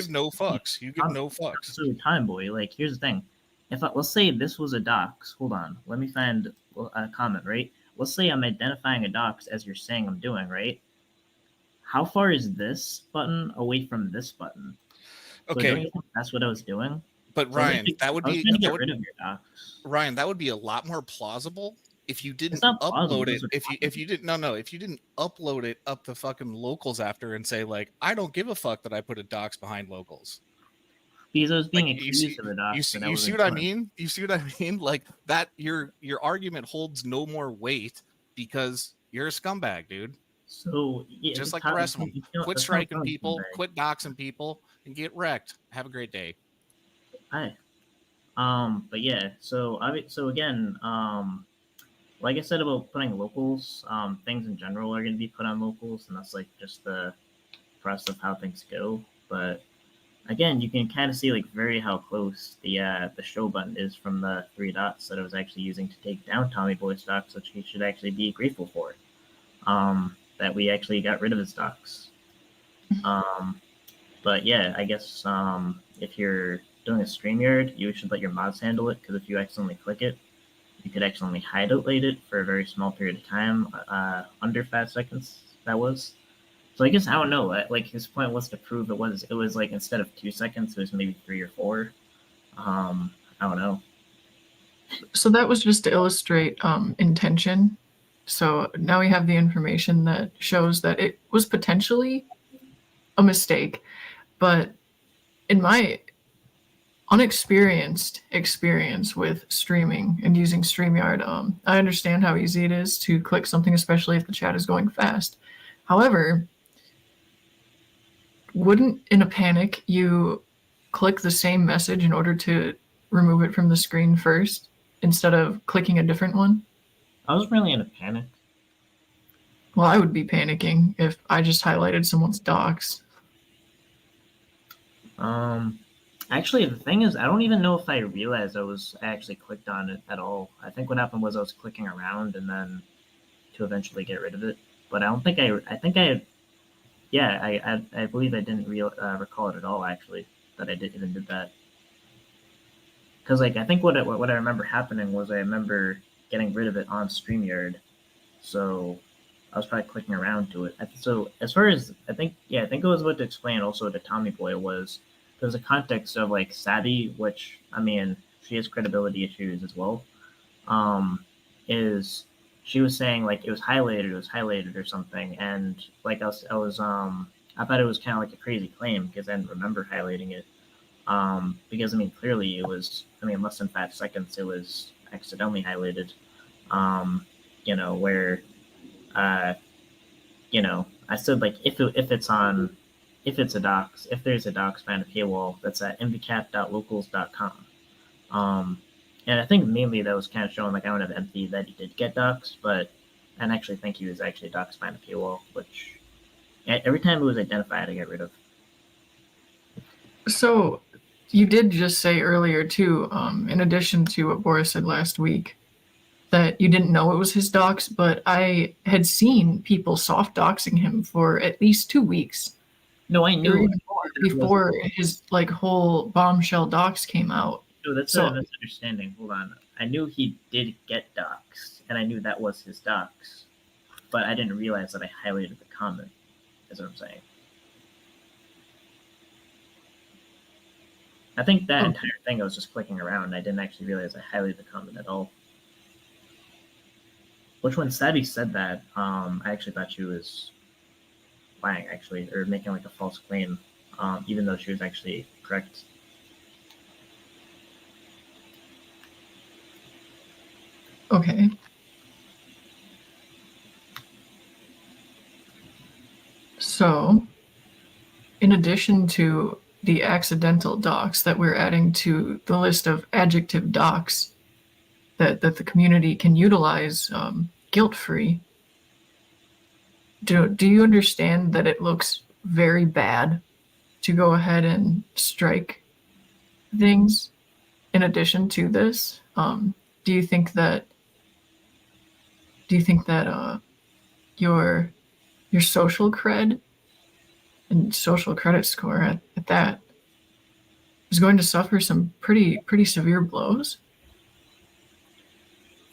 no fucks. You give no fucks. So Tommy boy, like here's the thing. Let's say this was a docs. Hold on, let me find a comment. Right. Let's say I'm identifying a docs as you're saying I'm doing. Right. How far is this button away from this button? So Okay, don't you think that's what I was doing. But So Ryan, I that would was be trying to get rid of your docs. Ryan, that would be a lot more plausible if you didn't not upload plausible, it. If you didn't if you didn't upload it up the fucking locals after and say like, I don't give a fuck that I put a docs behind locals. Because I was being Like, accused of the docs. You see what I mean? You see what I mean? Like that, your argument holds no more weight because you're a scumbag, dude. So yeah, just like the rest of them, quit striking people, quit doxing people, and get wrecked. Have a great day. Hi. But yeah, so again, like I said about putting locals, things in general are going to be put on locals, and that's like just the process of how things go. But again, you can kind of see like how close the show button is from the 3 dots that I was actually using to take down Tommy Boy's docs, which he should actually be grateful for. That we actually got rid of his docs. But yeah, I guess if you're doing a StreamYard, you should let your mods handle it, because if you accidentally click it, you could accidentally hideout it for a very small period of time, under 5 seconds. That was. So I guess I don't know. Like his point was to prove it was like instead of 2 seconds, it was maybe 3 or 4. I don't know. So that was just to illustrate intention. So now we have the information that shows that it was potentially a mistake, but in my unexperienced experience with streaming and using StreamYard, I understand how easy it is to click something, especially if the chat is going fast. However, wouldn't in a panic you click the same message in order to remove it from the screen first instead of clicking a different one? I was really in a panic. Well, I would be panicking if I just highlighted someone's docs. Actually, the thing is, I don't even know if I realized I actually clicked on it at all. I think what happened was I was clicking around and then to eventually get rid of it. But I don't think I think yeah, I believe I didn't recall it at all, actually, that I even did that. Because, like, I think what I remember happening was I remember getting rid of it on StreamYard. So I was probably clicking around to it. So as far as, I think it was what to explain also to Tommy Boy was there's a context of, like, Savvy, which, I mean, she has credibility issues as well, is she was saying, like, it was highlighted or something. And, like, I thought it was kind of like a crazy claim because I didn't remember highlighting it. Because, I mean, clearly it was, I mean, less than 5 seconds, it was accidentally highlighted, you know, where, you know, I said, like, if there's a docs behind a paywall, that's at nvcap.locals.com. And I think mainly that was kind of showing, like, I don't have empathy that he did get doxed, but I actually think he was actually doxed behind a paywall, which every time it was identified, I got rid of. So you did just say earlier too, in addition to what Boris said last week, that you didn't know it was his docs, but I had seen people soft doxing him for at least 2 weeks. No, I knew before his, like, whole bombshell docs came out. No, that's a misunderstanding. Hold on. I knew he did get doxed, and I knew that was his docs, but I didn't realize that I highlighted the comment, is what I'm saying. I think that entire thing I was just clicking around. I didn't actually realize I highlighted the comment at all. Which when Savvy said that, I actually thought she was lying, actually, or making, like, a false claim, even though she was actually correct. Okay. So, in addition to the accidental docs that we're adding to the list of adjective docs that the community can utilize guilt-free, do you understand that it looks very bad to go ahead and strike things in addition to this? Do you think that your social cred and social credit score at that is going to suffer some pretty severe blows?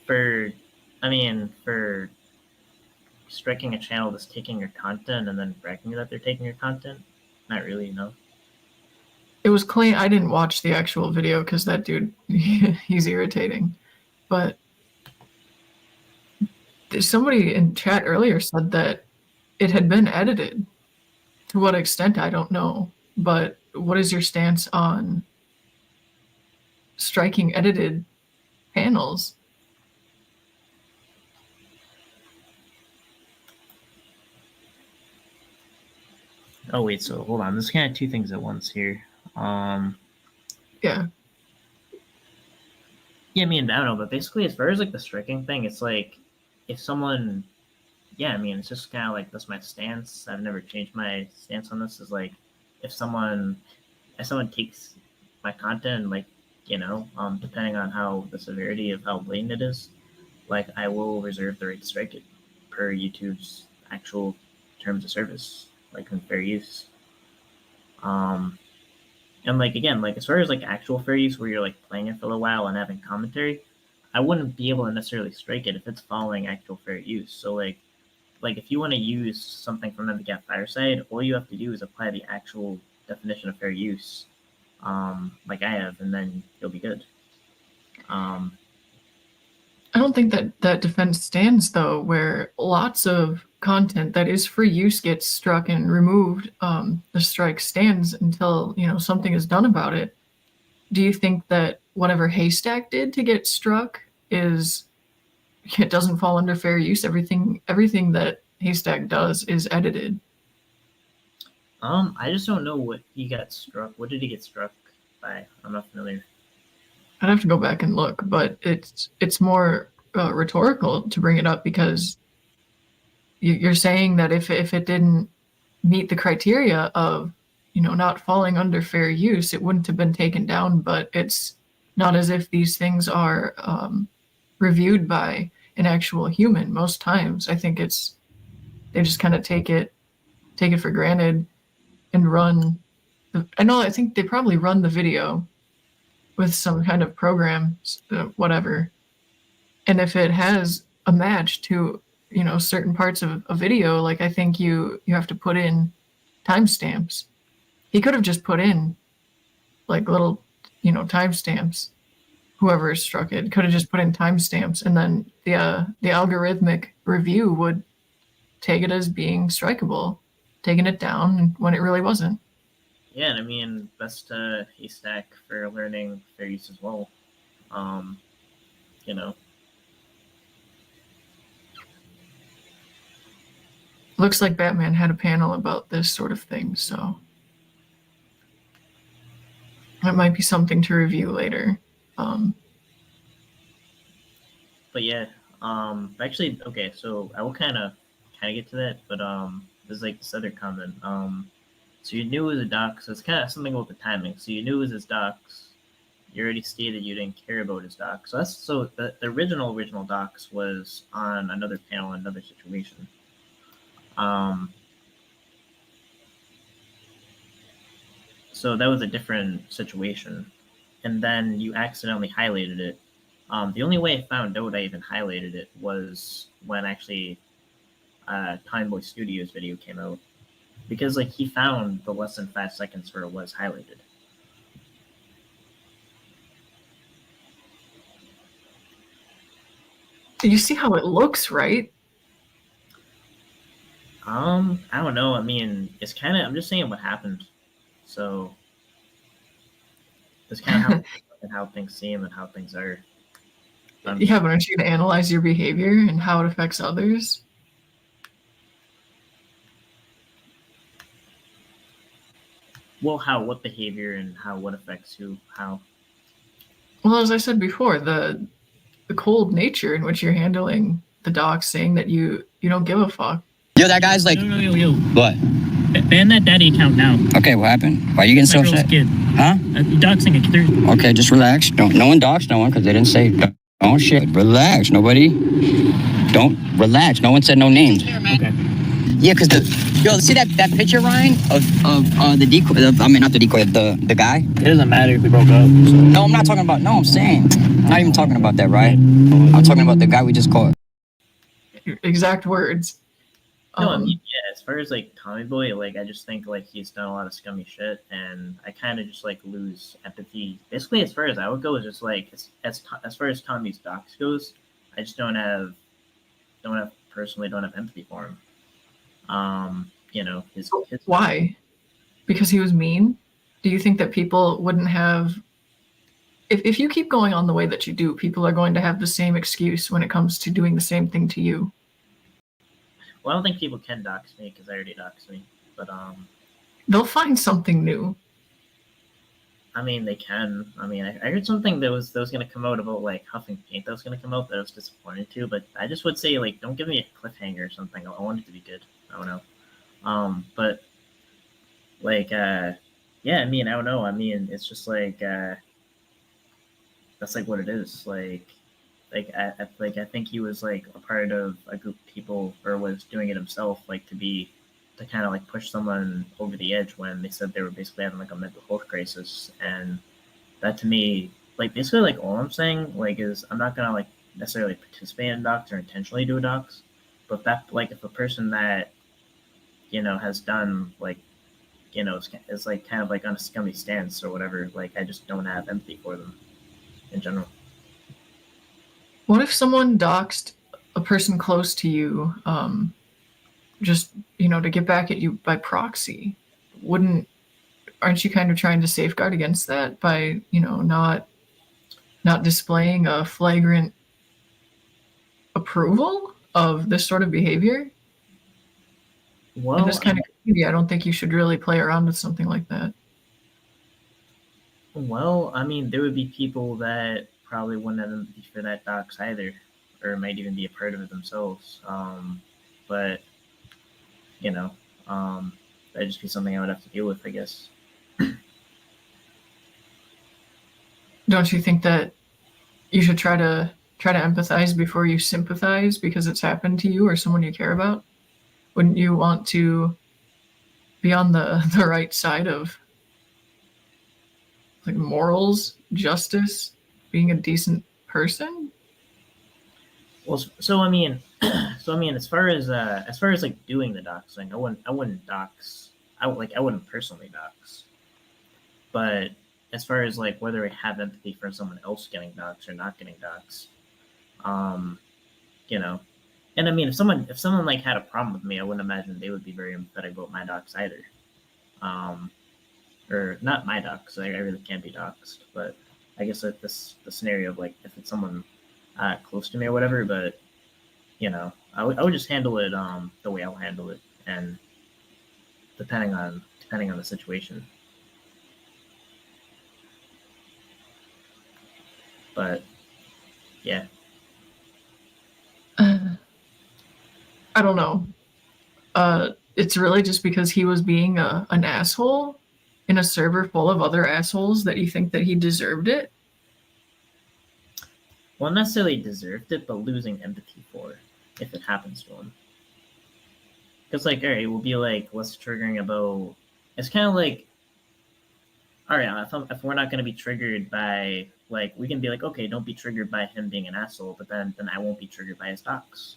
For striking a channel that's taking your content and then bragging that they're taking your content? Not really, no. It was claimed, I didn't watch the actual video because that dude, he's irritating. But somebody in chat earlier said that it had been edited. To what extent, I don't know. But what is your stance on striking edited panels? Oh wait, so hold on. There's kind of two things at once here. Yeah. Yeah, I mean, I don't know, but basically, as far as, like, the striking thing, it's like if someone, yeah, I mean, it's just kind of like that's my stance. I've never changed my stance on this. Is like if someone takes my content, like, you know, depending on how the severity of how blatant it is, like, I will reserve the right to strike it per YouTube's actual terms of service, like, in fair use. And, like, again, like, as far as, like, actual fair use where you're, like, playing it for a while and having commentary, I wouldn't be able to necessarily strike it if it's following actual fair use. So, like if you want to use something from NVCAP Fireside, all you have to do is apply the actual definition of fair use, like I have, and then you'll be good. I don't think that defense stands, though, where lots of content that is free use gets struck and removed. The strike stands until, you know, something is done about it. Do you think that whatever Haystack did to get struck it doesn't fall under fair use? Everything that Haystack does is edited. I just don't know what he got struck. What did he get struck by? I'm not familiar. I'd have to go back and look, but it's more rhetorical to bring it up because you're saying that if it didn't meet the criteria of, you know, not falling under fair use, it wouldn't have been taken down. But it's not as if these things are reviewed by an actual human. Most times, I think they just kind of take it take it for granted and run. I think they probably run the video with some kind of program, whatever. And if it has a match to, certain parts of a video, like I think you have to put in timestamps. He could have just put in like little, timestamps. Whoever struck it could have just put in timestamps, and then the algorithmic review would take it as being strikeable, taking it down when it really wasn't. Yeah, and I mean, best haystack for learning fair use as well. Looks like Batman had a panel about this sort of thing, so it might be something to review later. But yeah, actually, okay, so I will kind of get to that, but there's like this other comment. So you knew it was a dox, so it's kind of something about the timing. So you knew it was his dox. You already stated you didn't care about his dox. So the original dox was on another panel, another situation. So that was a different situation, and then you accidentally highlighted it. The only way I found out I even highlighted it was when actually Time Boy Studios video came out, because like he found the less than 5 seconds where it was highlighted. You see how it looks, right? I don't know. I mean, it's kind of, I'm just saying what happened. So it's kind of how things seem and how things are. Yeah, but aren't you going to analyze your behavior and how it affects others? Well, what behavior and what affects who, how? Well, as I said before, the cold nature in which you're handling the docs, saying that you don't give a fuck. Yo, that guy's like, Yo. what? Ban that daddy account now. Okay, what happened? Why are you getting so upset? Kid. Huh? Doxing a kid. Okay, just relax. No one doxed no one because they didn't say don't shit. Relax. Don't relax. No one said no names. Okay. Yeah, because see that picture, Ryan, of the decoy. Not the decoy, the guy. It doesn't matter if we broke up. So. No, I'm not talking about. No, I'm saying. I'm not even talking about that, right? I'm talking about the guy we just caught. Exact words. No, I mean, yeah, as far as like Tommy Boy, like I just think like he's done a lot of scummy shit, and I kind of just like lose empathy. Basically, as far as I would go, is just like as far as Tommy's docs goes, I just don't have empathy for him. His why? Because he was mean? Do you think that people wouldn't have? If you keep going on the way that you do, people are going to have the same excuse when it comes to doing the same thing to you. Well, I don't think people can dox me because I already doxed me, but they'll find something new. I mean, they can. I mean, I heard something that was going to come out about like huffing paint that was going to come out that I was disappointed to, but I just would say like don't give me a cliffhanger or something. I want it to be good. I don't know. But like yeah, I mean, I don't know. I mean, it's just like that's like what it is. I think he was like a part of a group of people, or was doing it himself, like to kind of like push someone over the edge when they said they were basically having like a mental health crisis. And that to me, like basically like all I'm saying like is I'm not gonna like necessarily participate in docs or intentionally do a docs, but that like if a person that has done like is like kind of like on a scummy stance or whatever, like I just don't have empathy for them in general. What if someone doxed a person close to you, just to get back at you by proxy? Aren't you kind of trying to safeguard against that by not displaying a flagrant approval of this sort of behavior? Well, in this kind of community, I don't think you should really play around with something like that. Well, I mean, there would be people that probably wouldn't have empathy for that docs either, or might even be a part of it themselves. But that'd just be something I would have to deal with, I guess. Don't you think that you should try to empathize before you sympathize because it's happened to you or someone you care about? Wouldn't you want to be on the right side of like morals, justice, being a decent person? Well, so I mean, as far as like doing the doxing, I wouldn't dox. I wouldn't personally dox. But as far as like whether I have empathy for someone else getting doxed or not getting doxed, you know, and I mean, if someone like had a problem with me, I wouldn't imagine they would be very empathetic about my dox either. Or not my dox. I really can't be doxed, but I guess like the scenario of like if it's someone close to me or whatever. But you know, I would just handle it the way I'll handle it, and depending on the situation. But yeah, I don't know. It's really just because he was being an asshole in a server full of other assholes that you think that he deserved it? well, not necessarily deserved it, but losing empathy for it if it happens to him. Because like, all right, we'll be like less triggering about. It's kind of like, all right, if we're not going to be triggered by like, we can be like, okay, don't be triggered by him being an asshole, but then I won't be triggered by his docs.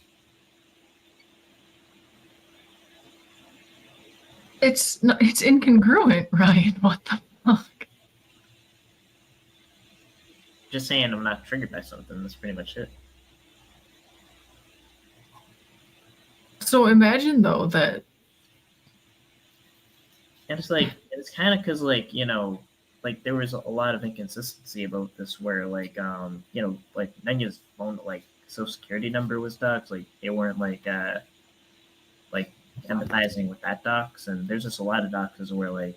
It's incongruent, Ryan. What the fuck? Just saying I'm not triggered by something. That's pretty much it. So imagine though that. And it's like, it's kind of because like, you know, like there was a lot of inconsistency about this where like, you know, like Nenya's phone, like social security number was doxed. Like they weren't like empathizing with that docs. And there's just a lot of doxes where like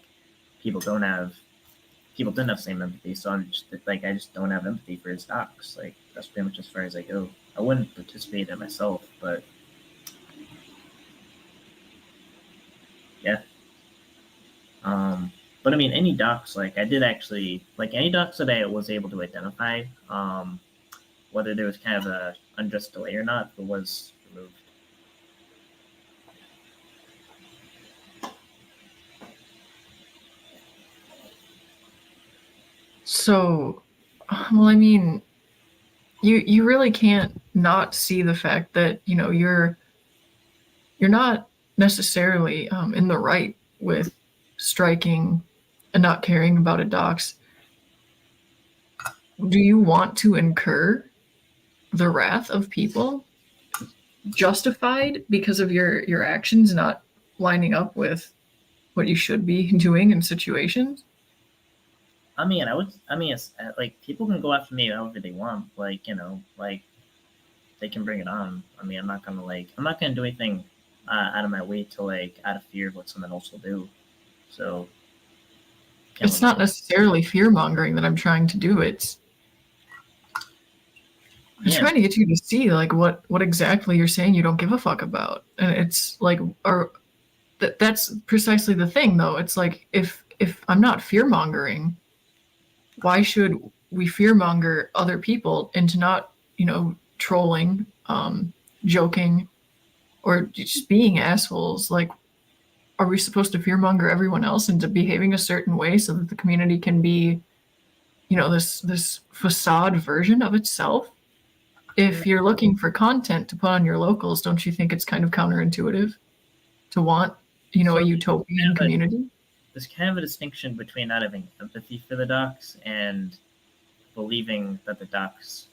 people didn't have same empathy. So I'm just like, I just don't have empathy for his docs. Like that's pretty much as far as I go. I wouldn't participate in it myself, but yeah. But I mean, any docs, like I did actually, like any docs that I was able to identify, whether there was kind of a unjust delay or not, it was removed. So, well, I mean, you really can't not see the fact that, you know, you're not necessarily in the right with striking and not caring about a dox. Do you want to incur the wrath of people justified because of your actions not lining up with what you should be doing in situations? I mean, it's like people can go after me however they want. Like, you know, like they can bring it on. I mean, I'm not gonna do anything out of my way to like out of fear of what someone else will do. So it's not necessarily fear mongering that I'm trying to do. I'm trying to get you to see like what exactly you're saying you don't give a fuck about. And it's like, that's precisely the thing though. It's like, if I'm not fear mongering, why should we fear monger other people into not, you know, trolling, joking, or just being assholes? Like, are we supposed to fear monger everyone else into behaving a certain way so that the community can be, you know, this facade version of itself? If you're looking for content to put on your locals, don't you think it's kind of counterintuitive to want, you know, a utopian community? There's kind of a distinction between not having empathy for the docs and believing that the docs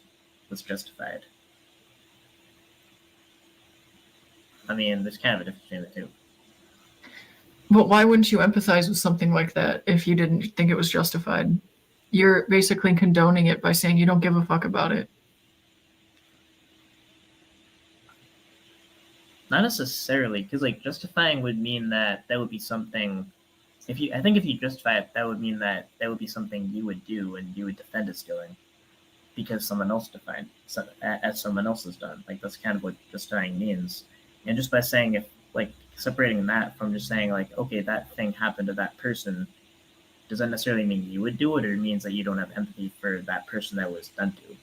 was justified. I mean, there's kind of a difference between the two. But why wouldn't you empathize with something like that if you didn't think it was justified? You're basically condoning it by saying you don't give a fuck about it. Not necessarily, because like justifying would mean that would be something. If you justify it, that would mean that would be something you would do and you would defend as doing, because someone else defined as someone else has done. Like that's kind of what justifying means. And just by saying, if like separating that from just saying like, okay, that thing happened to that person, does that necessarily mean you would do it, or it means that you don't have empathy for that person that was done to,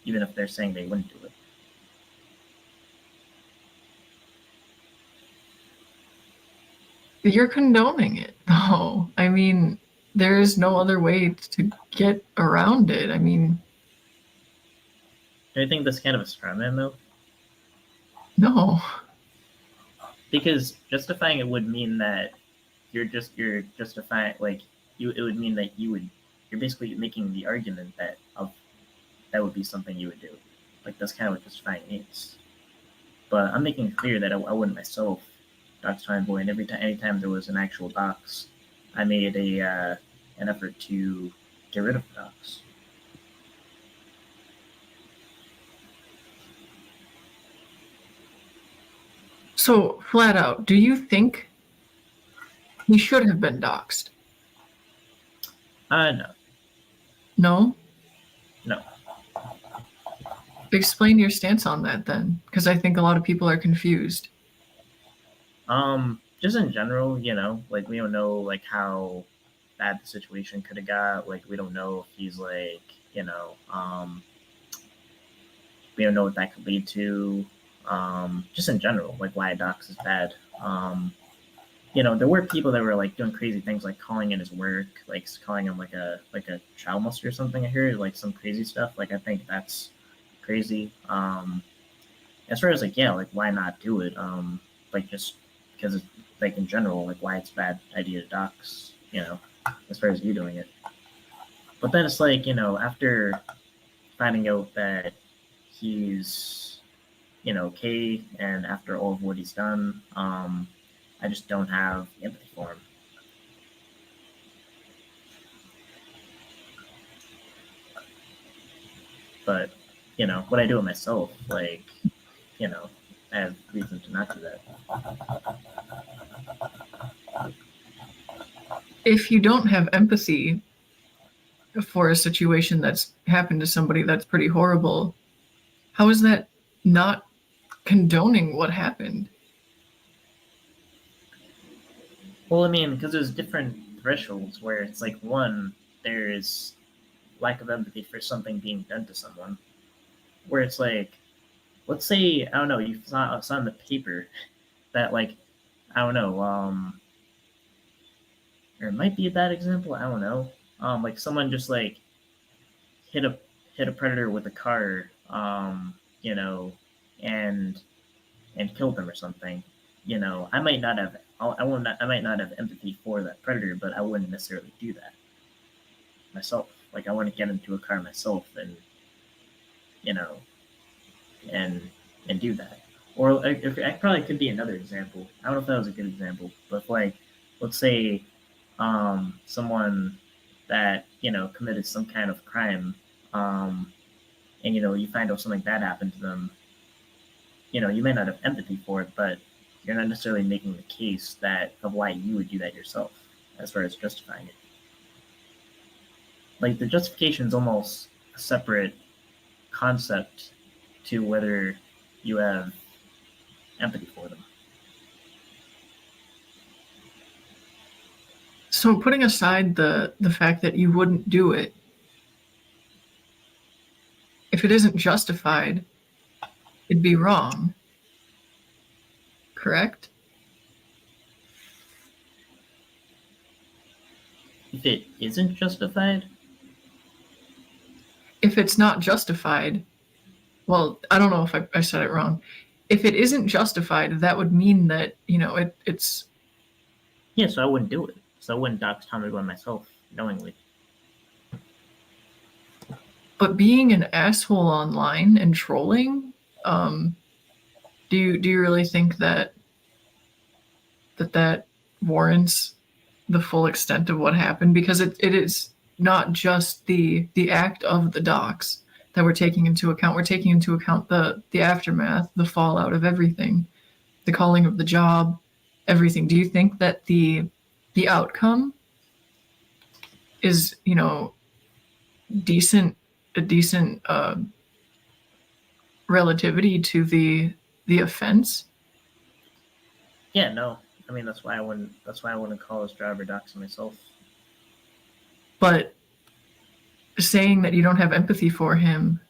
even if they're saying they wouldn't do it? You're condoning it, though. I mean, there is no other way to get around it. I mean, Do you think that's kind of a straw man, though? no. Because justifying it would mean that you're justifying, like, it would mean that you're basically making the argument that that would be something you would do. Like, that's kind of what justifying means. But I'm making it clear that I wouldn't myself dox Time Boy, and anytime there was an actual dox, I made an effort to get rid of the dox. So, flat out, do you think he should have been doxxed? No. No? No. Explain your stance on that then, because I think a lot of people are confused. Just in general, like, we don't know, like, how bad the situation could have got. Like, we don't know if he's, like, we don't know what that could lead to. Just in general, like, why a dox is bad. There were people that were, like, doing crazy things, like calling in his work, like calling him like a child molester or something. I heard, like, some crazy stuff. Like, I think that's crazy. As far as, like, yeah, like, why not do it? Like, just because it's, like, in general, like, why it's a bad idea to dox, as far as you doing it. But then it's like, after finding out that he's, okay, and after all of what he's done, I just don't have empathy for him. But, what I do with myself, like, I have reason to not do that. If you don't have empathy for a situation that's happened to somebody that's pretty horrible, how is that not condoning what happened? Well, I mean, because there's different thresholds where it's like, one, there's lack of empathy for something being done to someone, where it's like, let's say, I don't know, you saw in the paper that, like, I don't know, or it might be a bad example, I don't know. Like, someone just, like, hit a predator with a car, and killed them or something. I might not have empathy for that predator, but I wouldn't necessarily do that myself. Like, I wouldn't get into a car myself and and do that. Or it probably could be another example. I don't know if that was a good example, but, like, let's say someone that committed some kind of crime, and you find out something bad happened to them. You may not have empathy for it, but you're not necessarily making the case of why you would do that yourself, as far as justifying it. Like, the justification is almost a separate concept to whether you have empathy for them. So, putting aside the fact that you wouldn't do it, if it isn't justified, it'd be wrong. Correct? If it isn't justified? If it's not justified, well, I don't know if I said it wrong. If it isn't justified, that would mean that, it's... Yeah, so I wouldn't do it. So I wouldn't dox Tommy by myself, knowingly. But being an asshole online and trolling, do you really think that warrants the full extent of what happened? Because it is not just the act of the dox that we're taking into account. We're taking into account the aftermath, the fallout of everything, the calling of the job, everything. Do you think that the outcome is, decent relativity to the offense? Yeah, no. I mean, that's why I wouldn't call his driver doxing myself. But saying that you don't have empathy for him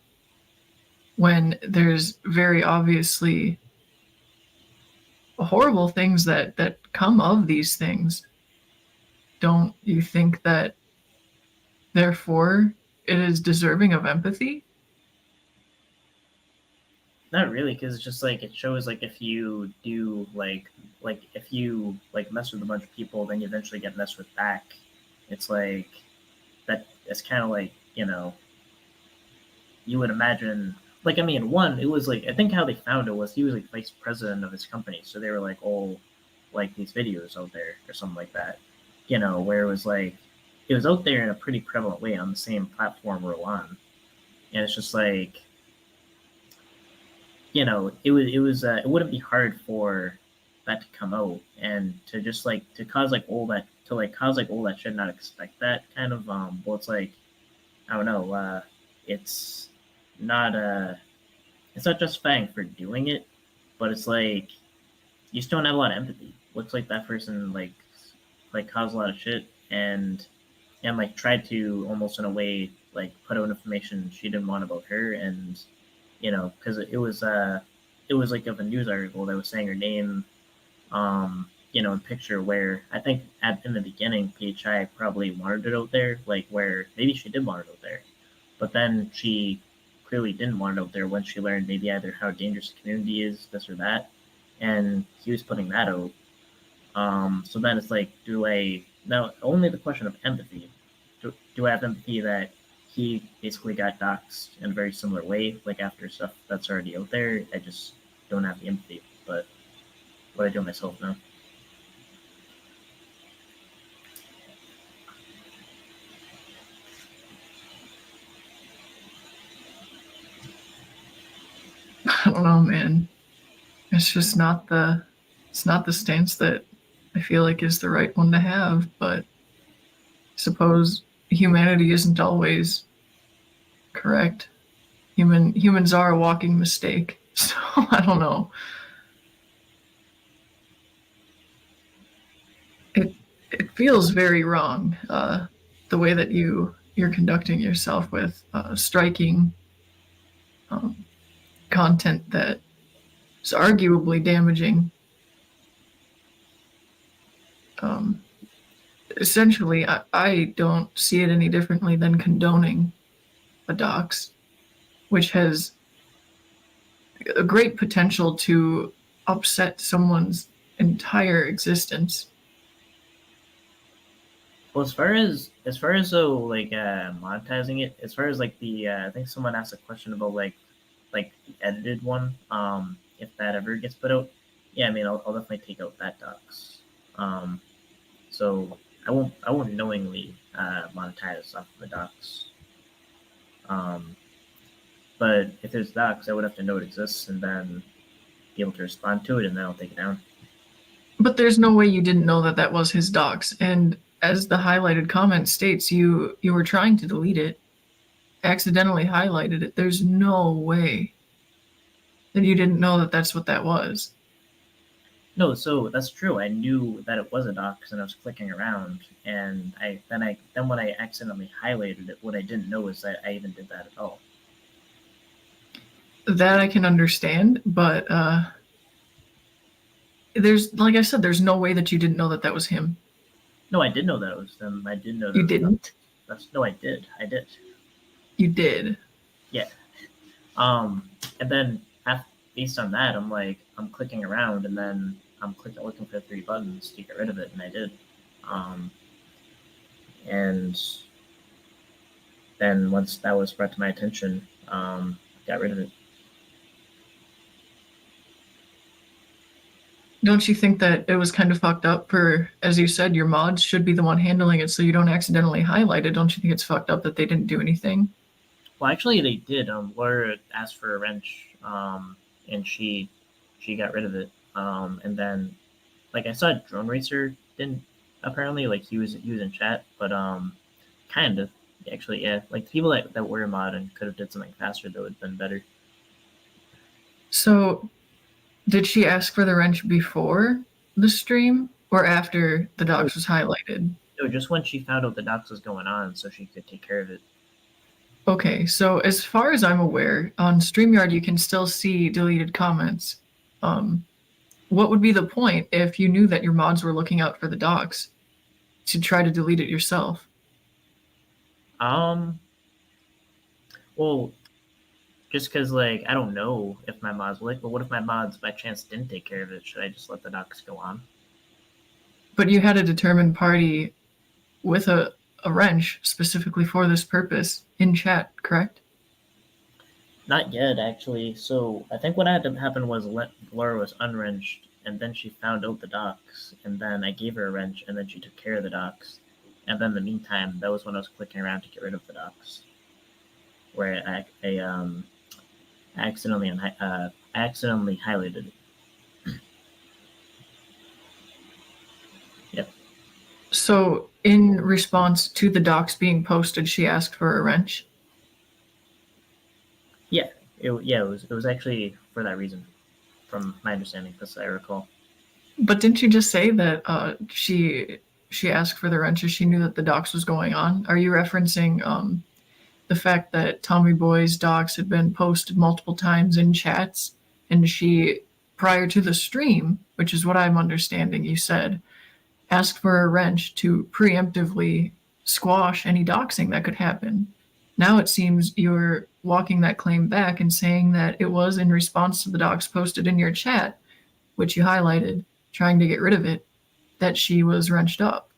when there's very obviously horrible things that come of these things, don't you think that therefore it is deserving of empathy? Not really, because it's just like it shows like if you do like if you like mess with a bunch of people, then you eventually get messed with back. It's like that. It's kind of like, you know, you would imagine. Like, I mean, one, it was like, I think how they found it was he was like vice president of his company, so they were like, oh, like these videos out there or something like that, you know, where it was like it was out there in a pretty prevalent way on the same platform we're on, and it's just like, you know, it it wouldn't be hard for that to come out and to just like to cause like all that to like cause like all that shit, not expect that kind of well, it's like, I don't know, it's not it's not justifying for doing it, but it's like you just don't have a lot of empathy. Looks like that person like caused a lot of shit and like tried to almost in a way like put out information she didn't want about her, and you know, because it was like of a news article that was saying her name, you know, in picture, where I think in the beginning PHI probably wanted it out there, like where maybe she did want it out there, but then she clearly didn't want it out there when she learned maybe either how dangerous the community is, this or that, and he was putting that out. So then it's like, do I now only the question of empathy? Do I have empathy that he basically got doxxed in a very similar way, like after stuff that's already out there? I just don't have the empathy, but what I do myself now. I don't know, man. It's just not the stance that I feel like is the right one to have, but I suppose humanity isn't always correct. Humans are a walking mistake. So I don't know. It feels very wrong, the way that you're conducting yourself with striking content that is arguably damaging. Essentially, I don't see it any differently than condoning a dox, which has a great potential to upset someone's entire existence. Well, as far as though like monetizing it, as far as like the I think someone asked a question about like the edited one, if that ever gets put out, yeah, I mean, I'll definitely take out that docs. So I won't knowingly monetize off of the docs. But if there's docs, I would have to know it exists and then be able to respond to it, and then I'll take it down. But there's no way you didn't know that that was his docs, and as the highlighted comment states, you were trying to delete it, accidentally highlighted it. There's no way that you didn't know that that's what that was. No, so that's true. I knew that it was a docs, and I was clicking around, and then when I accidentally highlighted it, what I didn't know is that I even did that at all. That I can understand, but there's, like I said, there's no way that you didn't know that that was him. No, I did know that it was them. I did know that. You didn't? No, I did. I did. You did? Yeah. And then based on that, I'm clicking around, and then I'm looking for 3 buttons to get rid of it, and I did. And then once that was brought to my attention, got rid of it. Don't you think that it was kind of fucked up for, as you said, your mods should be the one handling it so you don't accidentally highlight it? Don't you think it's fucked up that they didn't do anything? Well, actually, they did. Laura asked for a wrench, and she got rid of it. And then, like, I saw Drone Racer didn't, apparently, like, he was in chat, but kind of, actually, yeah. Like, the people that were a mod and could have did something faster, that would have been better. So, did she ask for the wrench before the stream or after the docs was highlighted? No, just when she found out the docs was going on, so she could take care of it. Okay, so as far as I'm aware, on StreamYard you can still see deleted comments what would be the point if you knew that your mods were looking out for the docs to try to delete it yourself? Well, just because, like, I don't know if my mods were like, but what if my mods by chance didn't take care of it? Should I just let the docs go on? But you had a determined party with a wrench specifically for this purpose in chat, correct? Not yet, actually. So I think what had to happen was Laura was unwrenched, and then she found out the docs, and then I gave her a wrench, and then she took care of the docs. And then in the meantime, that was when I was clicking around to get rid of the docs, where I accidentally highlighted it. Yep. So in response to the docs being posted, she asked for a wrench? Yeah, it was actually for that reason, from my understanding, as I recall. But didn't you just say that she asked for the wrench as she knew that the docs was going on? Are you referencing the fact that Tommy Boy's docs had been posted multiple times in chats, and she, prior to the stream, which is what I'm understanding you said, asked for a wrench to preemptively squash any doxing that could happen? Now it seems you're walking that claim back and saying that it was in response to the docs posted in your chat, which you highlighted, trying to get rid of it, that she was wrenched up.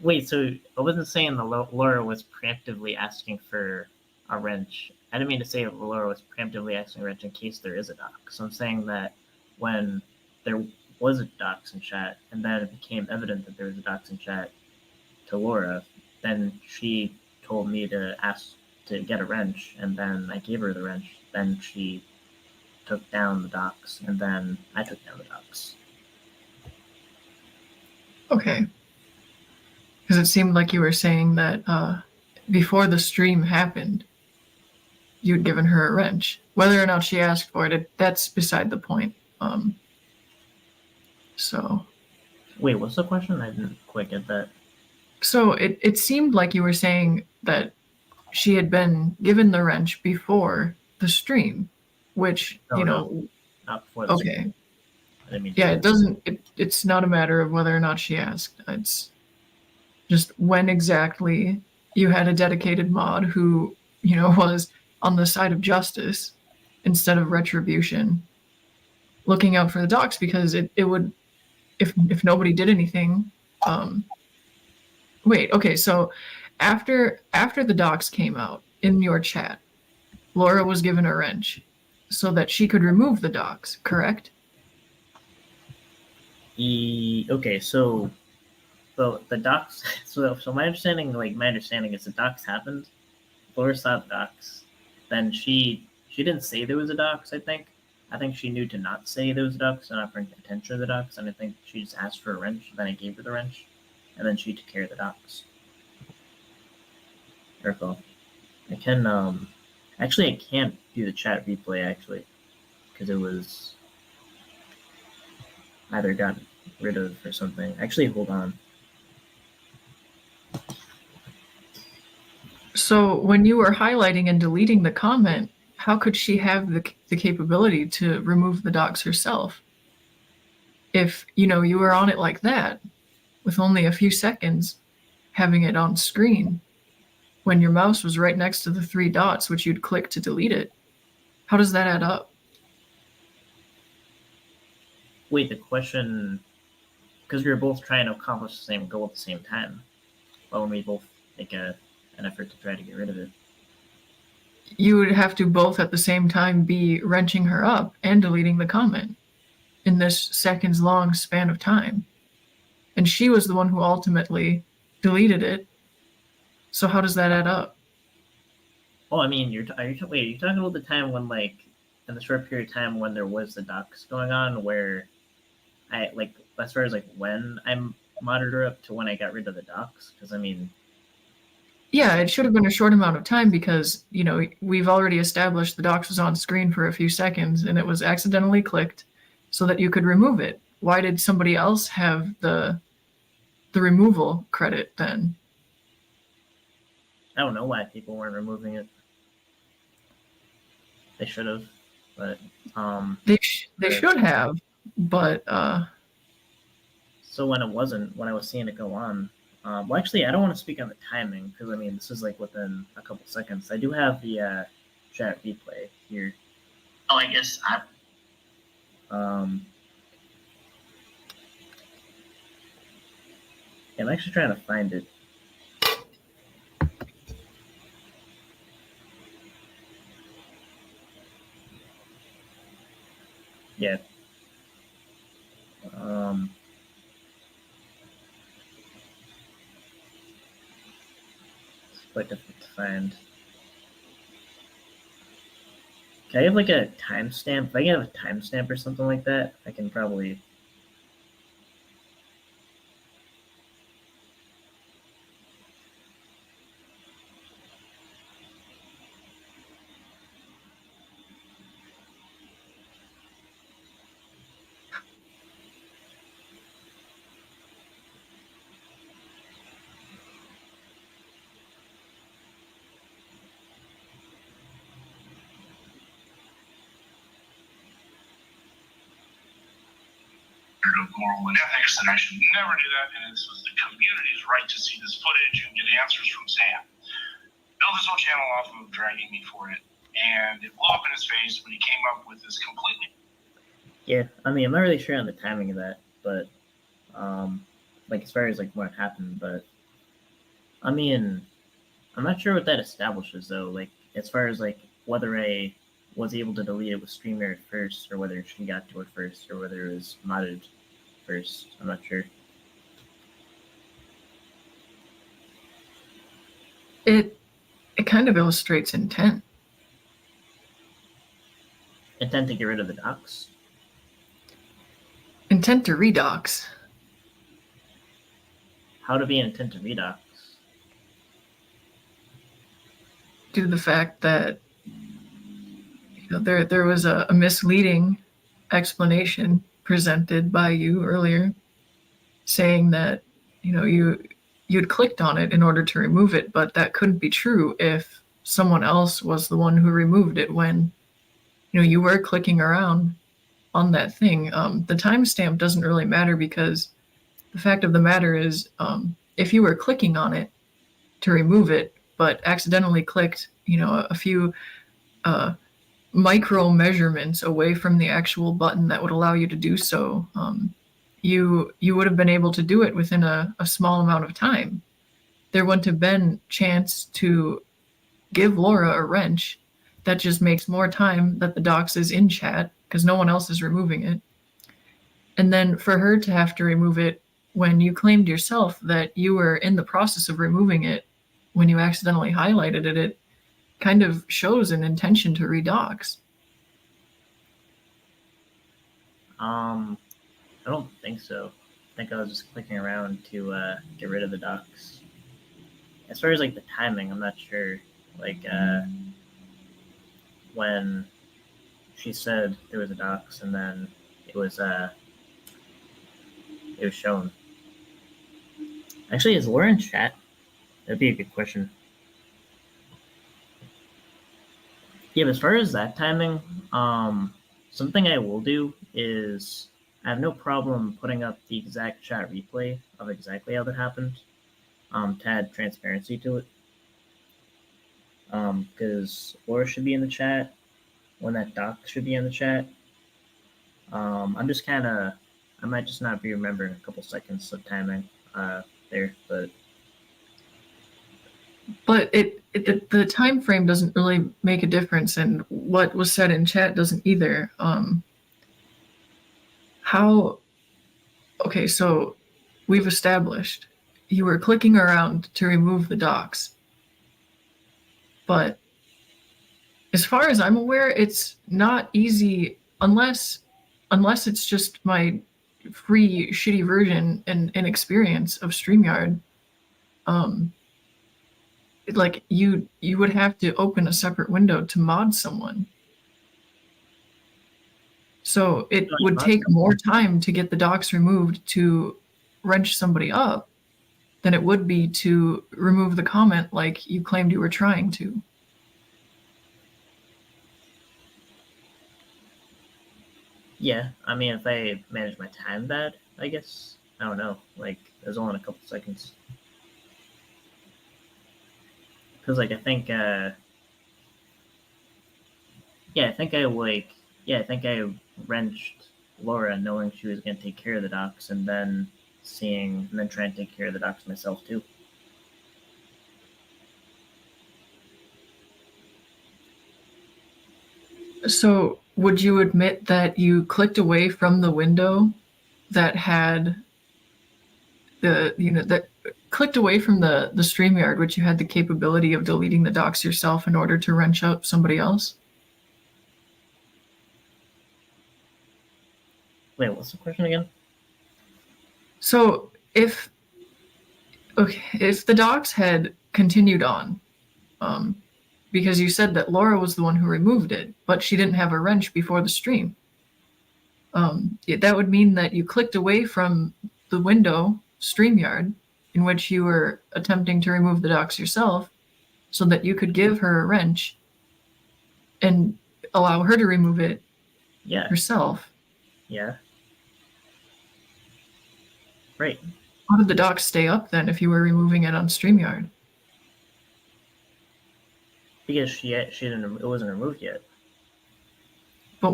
Wait, so I wasn't saying that Laura was preemptively asking for a wrench. I didn't mean to say Laura was preemptively asking a wrench in case there is a doc. So I'm saying that when there was a docs in chat, and then it became evident that there was a docs in chat to Laura, then she told me to ask to get a wrench, and then I gave her the wrench. Then she took down the docs, and then I took down the docs. Okay. Because it seemed like you were saying that before the stream happened, you'd given her a wrench. Whether or not she asked for it, that's beside the point. So. Wait, what's the question? I didn't quite get that. So it seemed like you were saying that she had been given the wrench before the stream, which, not before the stream. Yeah, it's not a matter of whether or not she asked. It's just when exactly you had a dedicated mod who, was on the side of justice instead of retribution, looking out for the docs, because it would, if nobody did anything. Wait, okay, so after the docs came out in your chat, Laura was given a wrench so that she could remove the docs, correct? Okay, so the docs. So my understanding is the docs happened. Laura saw the docs. Then she didn't say there was a docs. I think she knew to not say there was a docs and not bring attention to the docs. And I think she just asked for a wrench. Then I gave her the wrench, and then she took care of the docs. I recall. I can actually I can't do the chat replay actually because it was either got rid of or something. Actually, hold on. So when you were highlighting and deleting the comment, how could she have the capability to remove the docs herself? If, you were on it like that, with only a few seconds, having it on screen, when your mouse was right next to the 3 dots, which you'd click to delete it, how does that add up? Wait, the question, because we were both trying to accomplish the same goal at the same time, but when we both make an effort to try to get rid of it. You would have to both at the same time be wrenching her up and deleting the comment in this seconds long span of time. And she was the one who ultimately deleted it. So how does that add up? Well, I mean, are you talking about the time when, like, in the short period of time when there was the docs going on, where I, like, as far as, like, when I modded her up to when I got rid of the docs? Because, I mean... Yeah, it should have been a short amount of time because, we've already established the docs was on screen for a few seconds and it was accidentally clicked so that you could remove it. Why did somebody else have the removal credit then? I don't know why people weren't removing it. They should have. But they should have, but so when I was seeing it go on, well, actually, I don't want to speak on the timing because I mean this is like within a couple seconds. I do have the chat replay here. Oh, I guess I'm actually trying to find it. Yeah. It's quite difficult to find. Can I have like a timestamp? If I can have a timestamp or something like that, I can probably. of moral and ethics, and I should never do that, and this was the community's right to see this footage and get answers from Sam. Built his whole channel off of dragging me for it, and it blew up in his face when he came up with this completely... Yeah, I mean, I'm not really sure on the timing of that, but, like, as far as, like, what happened, but, I mean, I'm not sure what that establishes, though, like, as far as, like, whether I was able to delete it with StreamYard first, or whether she got to it first, or whether it was modded first. I'm not sure. It kind of illustrates intent. Intent to get rid of the docs? Intent to redox. How to be an intent to redox? Due to the fact that there was a misleading explanation presented by you earlier, saying that you'd clicked on it in order to remove it, but that couldn't be true if someone else was the one who removed it when you were clicking around on that thing. The timestamp doesn't really matter, because the fact of the matter is, if you were clicking on it to remove it but accidentally clicked a few micro measurements away from the actual button that would allow you to do so, you would have been able to do it within a small amount of time. There wouldn't have been chance to give Laura a wrench. That just makes more time that the docs is in chat because no one else is removing it. And then for her to have to remove it when you claimed yourself that you were in the process of removing it when you accidentally highlighted it, it kind of shows an intention to redox. I don't think so. I think I was just clicking around to get rid of the docs. As far as like the timing, I'm not sure. Like when she said there was a docs and then it was shown. Actually, is Laura in chat? That'd be a good question. Yeah, but as far as that timing, something I will do is I have no problem putting up the exact chat replay of exactly how that happened, to add transparency to it. Because Laura should be in the chat when that doc should be in the chat. I'm just kind of, I might just not be remembering a couple seconds of timing there, but the time frame doesn't really make a difference, and what was said in chat doesn't either. Okay, so we've established you were clicking around to remove the docs, but as far as I'm aware, it's not easy unless it's just my free shitty version and experience of StreamYard. Like you would have to open a separate window to mod someone. So it would take more time to get the docs removed to wrench somebody up than it would be to remove the comment like you claimed you were trying to. Yeah, I mean, if I manage my time bad, I guess. I don't know. Like, it was only a couple seconds. Because, like, I think, yeah, I think I wrenched Laura knowing she was going to take care of the docs and then trying to take care of the docs myself, too. So, would you admit that you clicked away from the window that had that clicked away from the StreamYard, which you had the capability of deleting the docs yourself in order to wrench up somebody else? Wait, what's the question again? So, if the docs had continued on, because you said that Laura was the one who removed it, but she didn't have a wrench before the stream. That would mean that you clicked away from the window, StreamYard, in which you were attempting to remove the docs yourself, so that you could give her a wrench and allow her to remove it herself. Yeah. Right. How did the docs stay up then if you were removing it on StreamYard? Because she didn't. It wasn't removed yet. But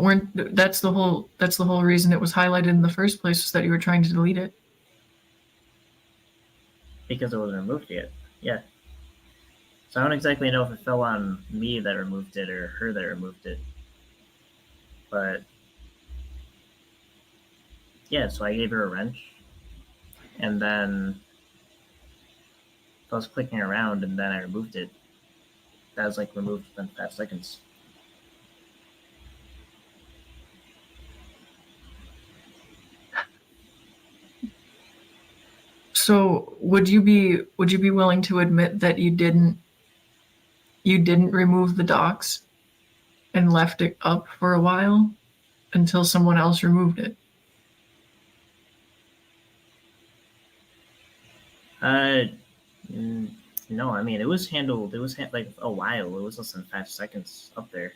that's the whole reason it was highlighted in the first place, was that you were trying to delete it. Because it wasn't removed yet. Yeah. So I don't exactly know if it fell on me that removed it or her that removed it. But yeah, so I gave her a wrench, and then I was clicking around, and then I removed it. That was like removed within 5 seconds. So would you be willing to admit that you didn't remove the docs and left it up for a while until someone else removed it? No, I mean, it was handled. It was like a while. It was less than 5 seconds up there.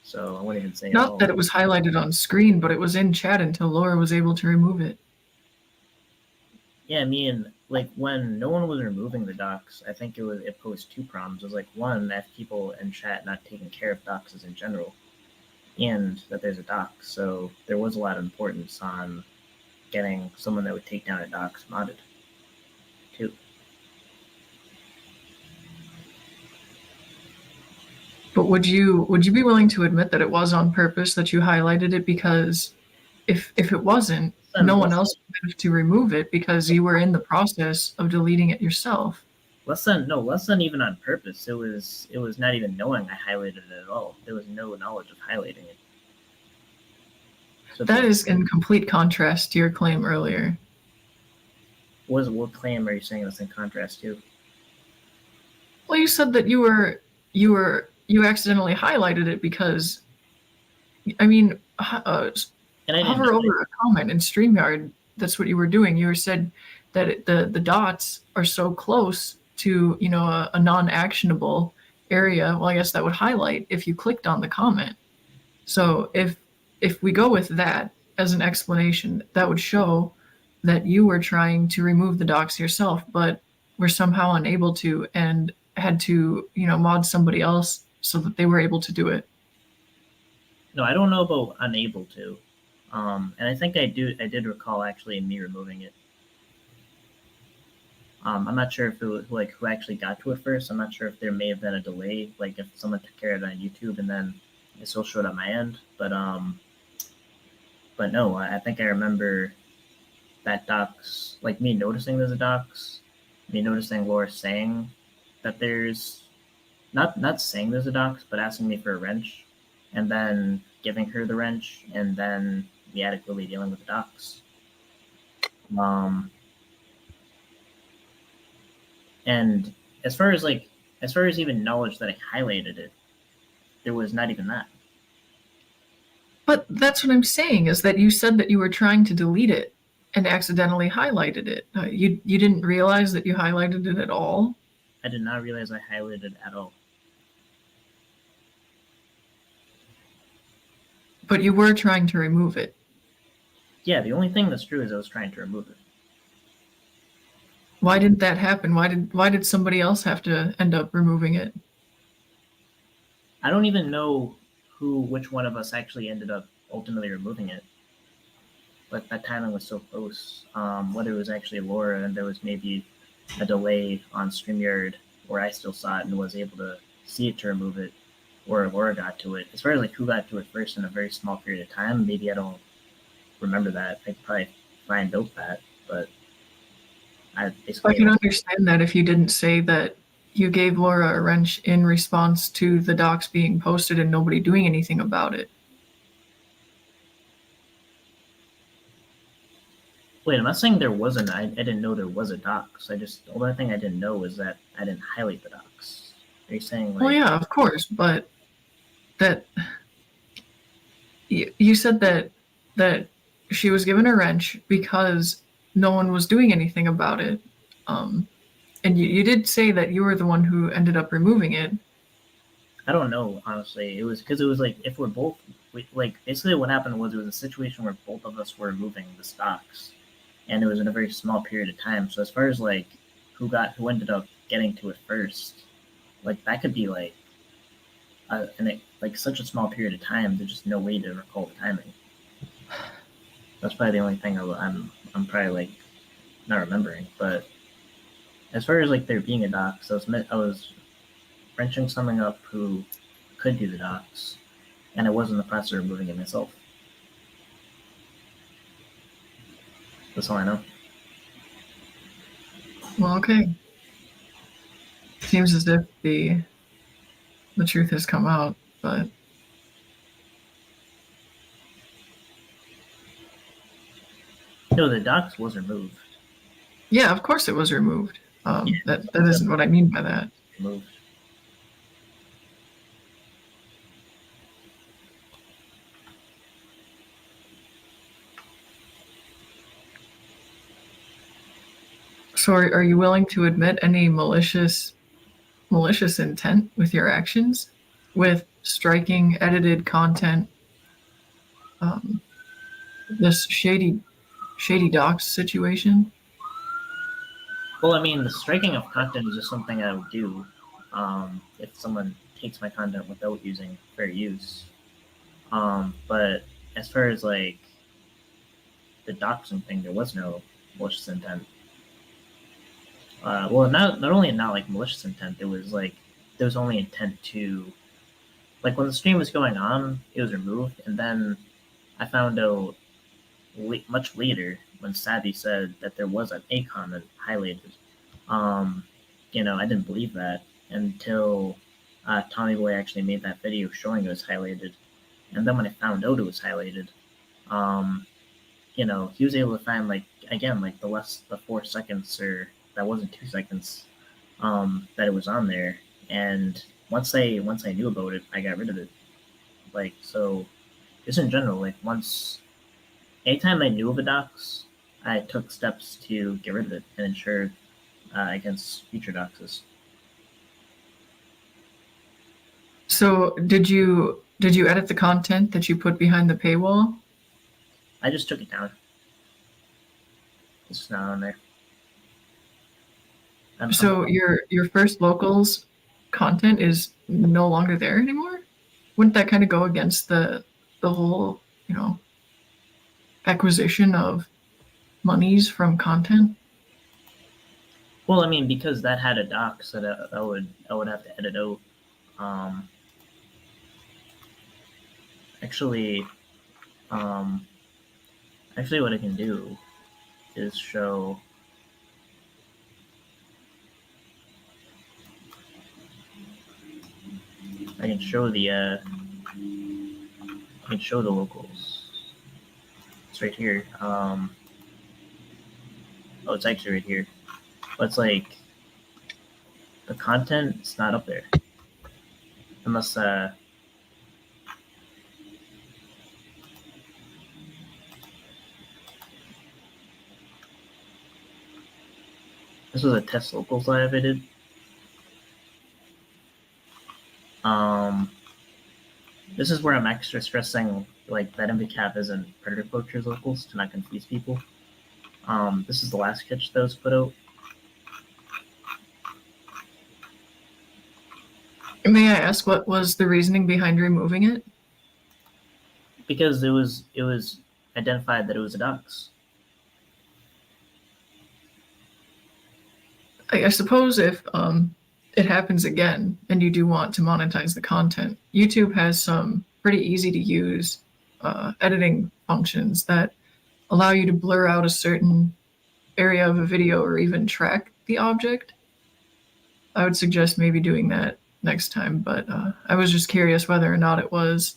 So I wouldn't even say Not that it was highlighted on screen, but it was in chat until Laura was able to remove it. Yeah, I mean, like when no one was removing the docs, I think it posed 2 problems. It was like, one, that people in chat not taking care of docs in general, and that there's a doc. So there was a lot of importance on getting someone that would take down a docs modded, too. But would you be willing to admit that it was on purpose that you highlighted it? Because if it wasn't, no one else would have to remove it because you were in the process of deleting it yourself. Less than even on purpose. It was not even knowing I highlighted it at all. There was no knowledge of highlighting it. So that is in complete contrast to your claim earlier. What claim are you saying that's in contrast to? Well, you said that you accidentally highlighted it because, I mean, hover over a comment in StreamYard. That's what you were doing. You said that the dots are so close to a non-actionable area. Well, I guess that would highlight if you clicked on the comment. So if we go with that as an explanation, that would show that you were trying to remove the docs yourself, but were somehow unable to and had to mod somebody else so that they were able to do it. No, I don't know about unable to. And I think I did recall actually me removing it. I'm not sure if it was like who actually got to it first. I'm not sure if there may have been a delay, like if someone took care of it on YouTube and then it still showed on my end. But no, I think I remember that docs, like me noticing there's a docs, me noticing Laura saying that there's not saying there's a docs, but asking me for a wrench, and then giving her the wrench, and then me adequately dealing with the docs. And as far as even knowledge that I highlighted it, there was not even that. But that's what I'm saying, is that you said that you were trying to delete it and accidentally highlighted it. You didn't realize that you highlighted it at all? I did not realize I highlighted it at all. But you were trying to remove it. Yeah, the only thing that's true is I was trying to remove it. Why didn't that happen? Why did somebody else have to end up removing it? I don't even know which one of us actually ended up ultimately removing it. But that timing was so close. Whether it was actually Laura and there was maybe a delay on StreamYard where I still saw it and was able to see it to remove it, or Laura got to it. As far as like who got to it first in a very small period of time, maybe I don't remember that. I could probably find out that, but I can understand that if you didn't say that you gave Laura a wrench in response to the docs being posted and nobody doing anything about it. Wait, I'm not saying there wasn't. I didn't know there was a docs. The only thing I didn't know was that I didn't highlight the docs. Are you saying like? Well, yeah, of course, but that you said that she was given a wrench because no one was doing anything about it, and you did say that you were the one who ended up removing it. I don't know, honestly. It was because it was like if we're both like basically what happened was it was a situation where both of us were moving the stocks, and it was in a very small period of time. So as far as like who ended up getting to it first, like that could be like like such a small period of time. There's just no way to recall the timing. That's probably the only thing I'm probably like not remembering. But as far as like there being a docs, I was wrenching someone up who could do the docs, and I was in the process of removing it myself. That's all I know. Well, okay. Seems as if the truth has come out, but no, the docs was removed. Yeah, of course it was removed. That isn't what I mean by that. Removed. So are you willing to admit any malicious intent with your actions, with striking edited content, this shady docs situation? Well, I mean, the striking of content is just something I would do if someone takes my content without using fair use. But as far as like the doxing thing, there was no malicious intent. Well, not only not like malicious intent, there was only intent to, like when the stream was going on, it was removed, and then I found out much later when Savvy said that there was a comment highlighted. I didn't believe that until Tommy Boy actually made that video showing it was highlighted, and then when I found out it was highlighted, he was able to find the 4 seconds or that wasn't 2 seconds that it was on there, and once I knew about it, I got rid of it. So just in general, anytime I knew of a dox, I took steps to get rid of it and ensure against future doxes. So did you edit the content that you put behind the paywall? I just took it down. It's not on there. So your first locals content is no longer there anymore? Wouldn't that kind of go against the whole, acquisition of monies from content? Well, I mean, because that had a docs that I would have to edit out. Actually, what I can do is show. I can show the locals. It's right here. Oh, it's actually right here. But it's like the content's not up there. Unless this was a test locals live I did. This is where I'm extra stressing like that NVCAP isn't predator poachers locals to not confuse people. This is the last catch that was put out. May I ask what was the reasoning behind removing it? Because it was identified that it was a dox. I suppose if it happens again and you do want to monetize the content, YouTube has some pretty easy to use editing functions that allow you to blur out a certain area of a video or even track the object. I would suggest maybe doing that next time, but I was just curious whether or not it was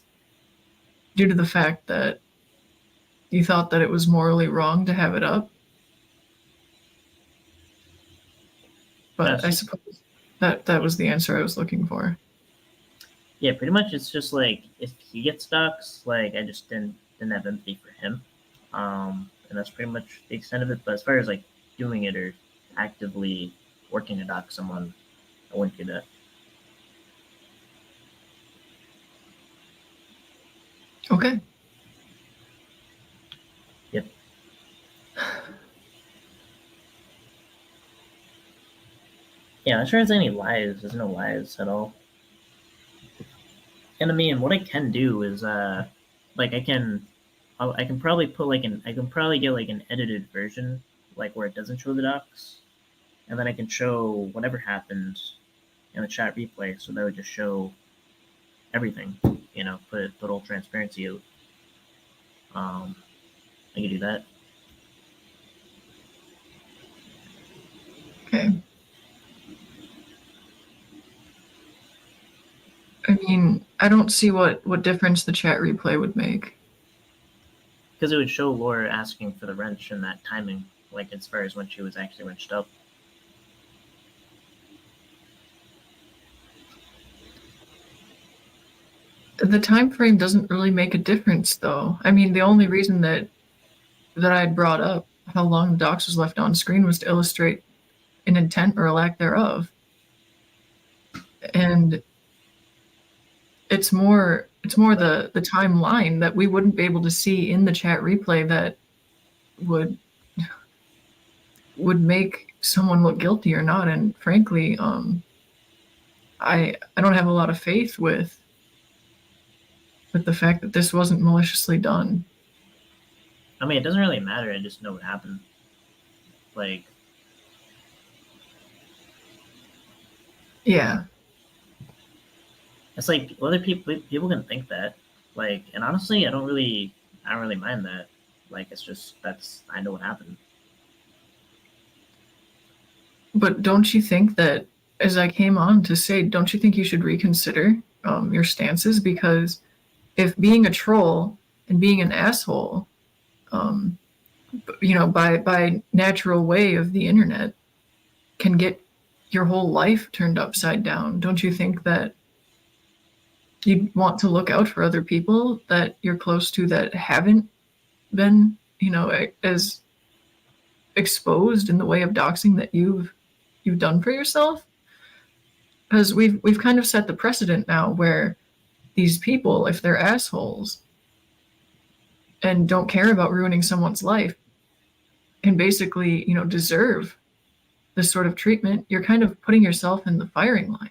due to the fact that you thought that it was morally wrong to have it up. But I suppose that was the answer I was looking for. Yeah, pretty much it's just like if he gets doxxed, like I just didn't have empathy for him. And that's pretty much the extent of it. But as far as like doing it or actively working to dox someone, I wouldn't do that. Okay. Yep. Yeah, as far as any lies, there's no lies at all. And I mean, what I can do is, like I can probably put like I can probably get like an edited version, like where it doesn't show the docs, and then I can show whatever happened in the chat replay, so that would just show everything, you know, put all transparency out. I can do that. Okay. I mean, I don't see what difference the chat replay would make. Because it would show Laura asking for the wrench and that timing, like as far as when she was actually wrenched up. The time frame doesn't really make a difference, though. I mean, the only reason that I brought up how long the dox was left on screen was to illustrate an intent or a lack thereof. And it's more the timeline that we wouldn't be able to see in the chat replay that would make someone look guilty or not. And frankly, I don't have a lot of faith with the fact that this wasn't maliciously done. I mean, it doesn't really matter. I just know what happened. Like, yeah. It's like other people can think that, like, and honestly, I don't really mind that. Like, it's just I know what happened. But don't you think that, as I came on to say, don't you think you should reconsider your stances? Because if being a troll and being an asshole, you know, by natural way of the internet, can get your whole life turned upside down, don't you think that you'd want to look out for other people that you're close to that haven't been, you know, as exposed in the way of doxing that you've done for yourself? Because we've kind of set the precedent now where these people, if they're assholes and don't care about ruining someone's life, can basically, you know, deserve this sort of treatment. You're kind of putting yourself in the firing line.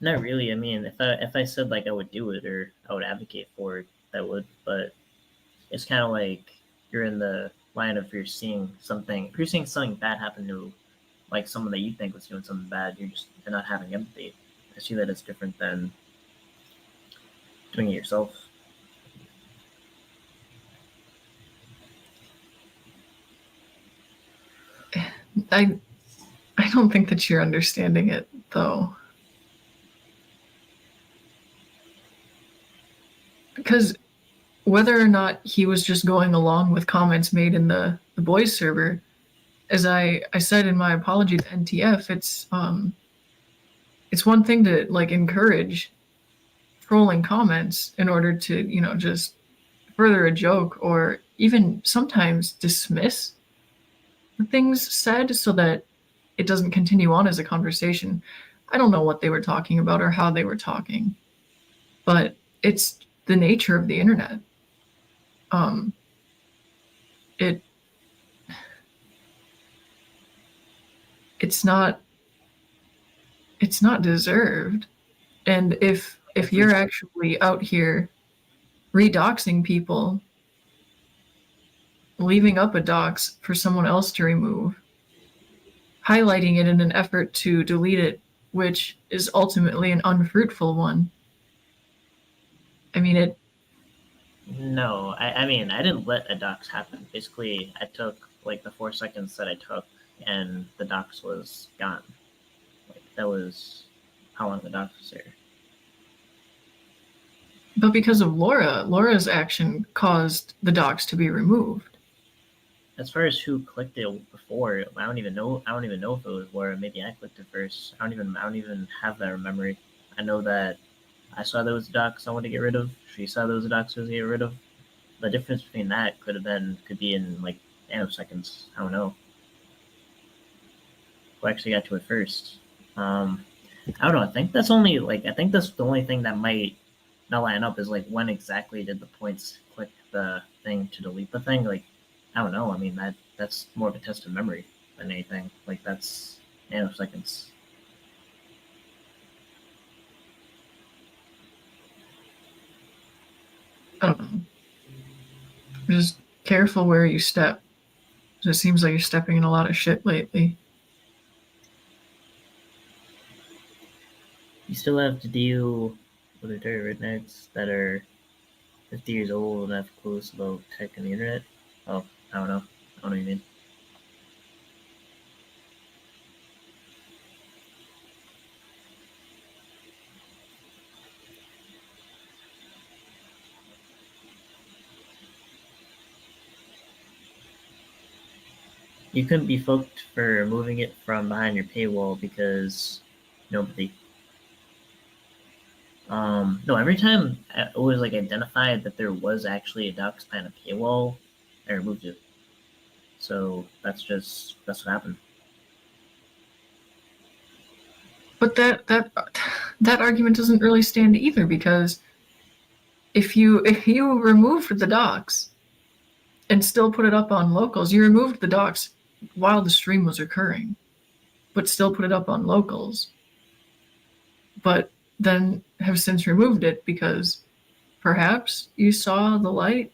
Not really. I mean, if I said like I would do it or I would advocate for it, I would. But it's kind of like you're in the line of if you're seeing something bad happen to like someone that you think was doing something bad, you're not having empathy. I see that as different than doing it yourself. I don't think that you're understanding it, though. Because whether or not he was just going along with comments made in the boys server, as I said in my apology to NTF, it's one thing to like encourage trolling comments in order to, you know, just further a joke or even sometimes dismiss the things said so that it doesn't continue on as a conversation. I don't know what they were talking about or how they were talking. but it's the nature of the internet. It's not deserved. And if you're actually out here redoxing people, leaving up a dox for someone else to remove, highlighting it in an effort to delete it, which is ultimately an unfruitful one. I mean, it. No, I mean, I didn't let a dox happen. Basically, I took like the 4 seconds that I took, and the dox was gone. Like, that was how long the dox was there. But because of Laura's action caused the docs to be removed. As far as who clicked it before, I don't even know if it was Laura. Maybe I clicked it first. I don't even have that memory. I know that I saw there was a docs I wanted to get rid of. She saw there was a docs I was to get rid of. The difference between that could be in like nanoseconds. I don't know. Who actually got to it first? I don't know. I think that's the only thing that might not line up is like when exactly did the points click the thing to delete the thing? Like, I don't know. I mean, that's more of a test of memory than anything. Like, that's nanoseconds. I don't know. Just careful where you step. It seems like you're stepping in a lot of shit lately. You still have to deal with the dirty rednecks that are 50 years old and have clues about tech and the internet. Oh, I don't know. I don't know what you mean. You couldn't be fucked for moving it from behind your paywall because nobody. No, every time it was like identified that there was actually a docs behind a paywall, I removed it. So that's what happened. But that argument doesn't really stand either, because if you removed the docs and still put it up on locals, you removed the docs while the stream was occurring, but still put it up on locals, but then have since removed it because perhaps you saw the light.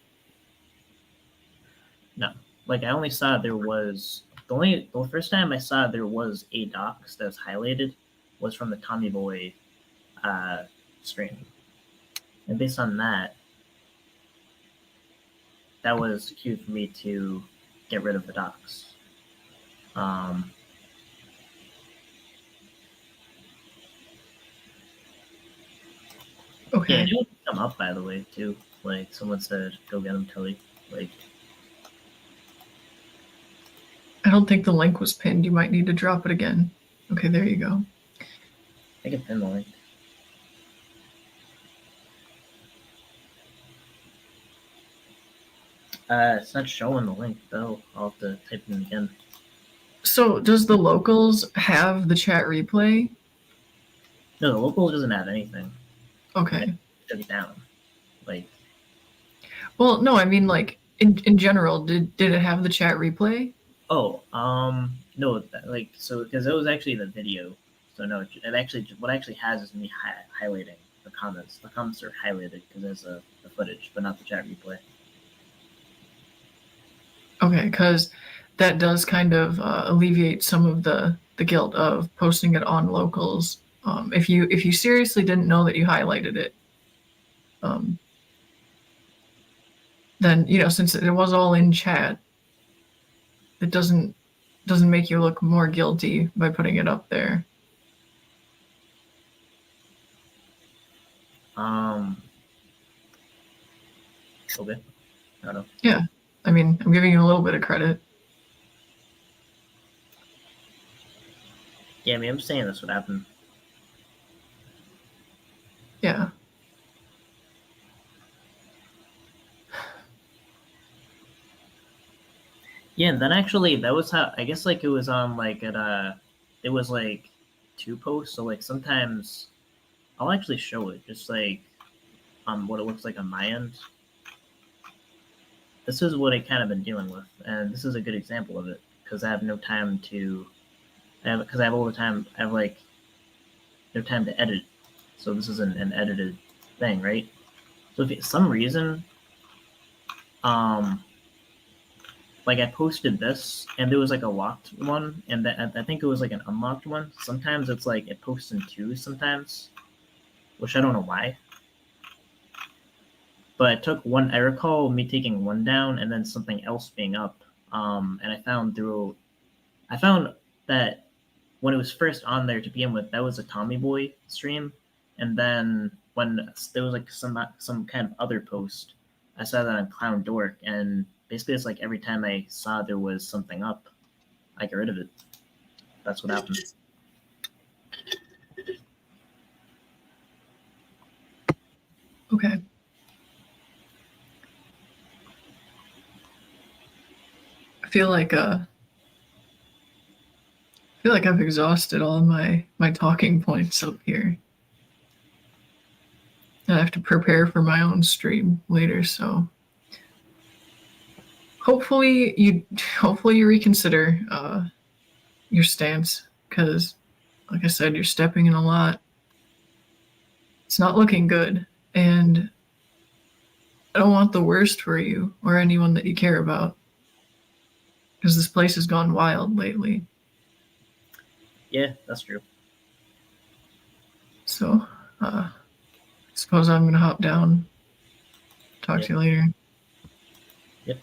No, like I only saw there was the first time I saw there was a docs that was highlighted was from the Tommy Boy stream, and based on that was cue for me to get rid of the docs. Okay. Yeah, it would come up, by the way, too. Like, someone said, go get him, Tilly. Like, I don't think the link was pinned. You might need to drop it again. Okay, there you go. I can pin the link. It's not showing the link, though. I'll have to type it in again. So, does the locals have the chat replay? No, the local doesn't have anything. Okay. I took it down. Like, well, no, I mean, like, in general, did it have the chat replay? Oh, no, like, so, because it was actually the video. So, no, it actually, what actually has is me highlighting the comments. The comments are highlighted because there's the footage, but not the chat replay. Okay, because that does kind of alleviate some of the guilt of posting it on locals. If you seriously didn't know that you highlighted it, then, you know, since it was all in chat, it doesn't make you look more guilty by putting it up there. Okay. I don't know. Yeah, I mean, I'm giving you a little bit of credit. Yeah, I mean, I'm saying that's what happened. Yeah. Yeah, and then actually that was how I guess like it was on like it was like 2 posts, so like sometimes I'll actually show it just like what it looks like on my end. This is what I kind of been dealing with, and this is a good example of it because I have no time to. Because I have all the time. I have like no time to edit, so this is an edited thing, right? So if for some reason, like I posted this and there was like a locked one, and that I think it was like an unlocked one. Sometimes it's like it posts in twos sometimes, which I don't know why. But I took one. I recall me taking one down and then something else being up. And I found that when it was first on there to begin with, that was a Tommy Boy stream, and then when there was like some kind of other post, I saw that on Clown Dork, and basically it's like every time I saw there was something up, I got rid of it. That's what happened. Okay. I feel like I've exhausted all my talking points up here. I have to prepare for my own stream later, so hopefully you reconsider your stance, because like I said, you're stepping in a lot. It's not looking good, and I don't want the worst for you or anyone that you care about, because this place has gone wild lately. Yeah, that's true. So, I suppose I'm gonna hop down. Talk to you later. Yep.